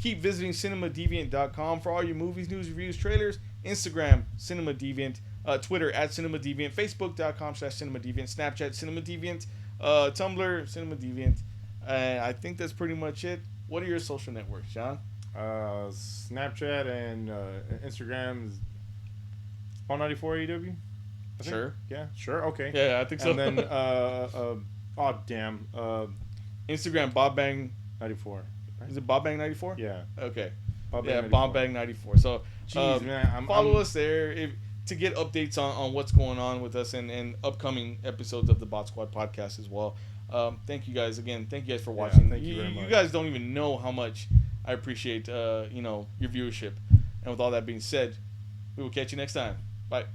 keep visiting cinemadeviant.com for all your movies, news, reviews, trailers. Instagram CinemaDeviant, Twitter @CinemaDeviant, Facebook.com/CinemaDeviant, Snapchat CinemaDeviant. Tumblr, CinemaDeviant. I think that's pretty much it. What are your social networks, John? Snapchat and Instagram is Paul94 AW. Sure. Yeah. Sure. Okay. Yeah, I think so. And then Instagram BobBang94. Right? Is it BobBang94? Yeah. Okay. BobBang94. BobBang94. So jeez, man, follow us there to get updates on what's going on with us and upcoming episodes of the Botsquad Podcast as well. Thank you guys again. Thank you guys for watching. Thank you very much. You guys don't even know how much I appreciate your viewership. And with all that being said, we will catch you next time. Bye.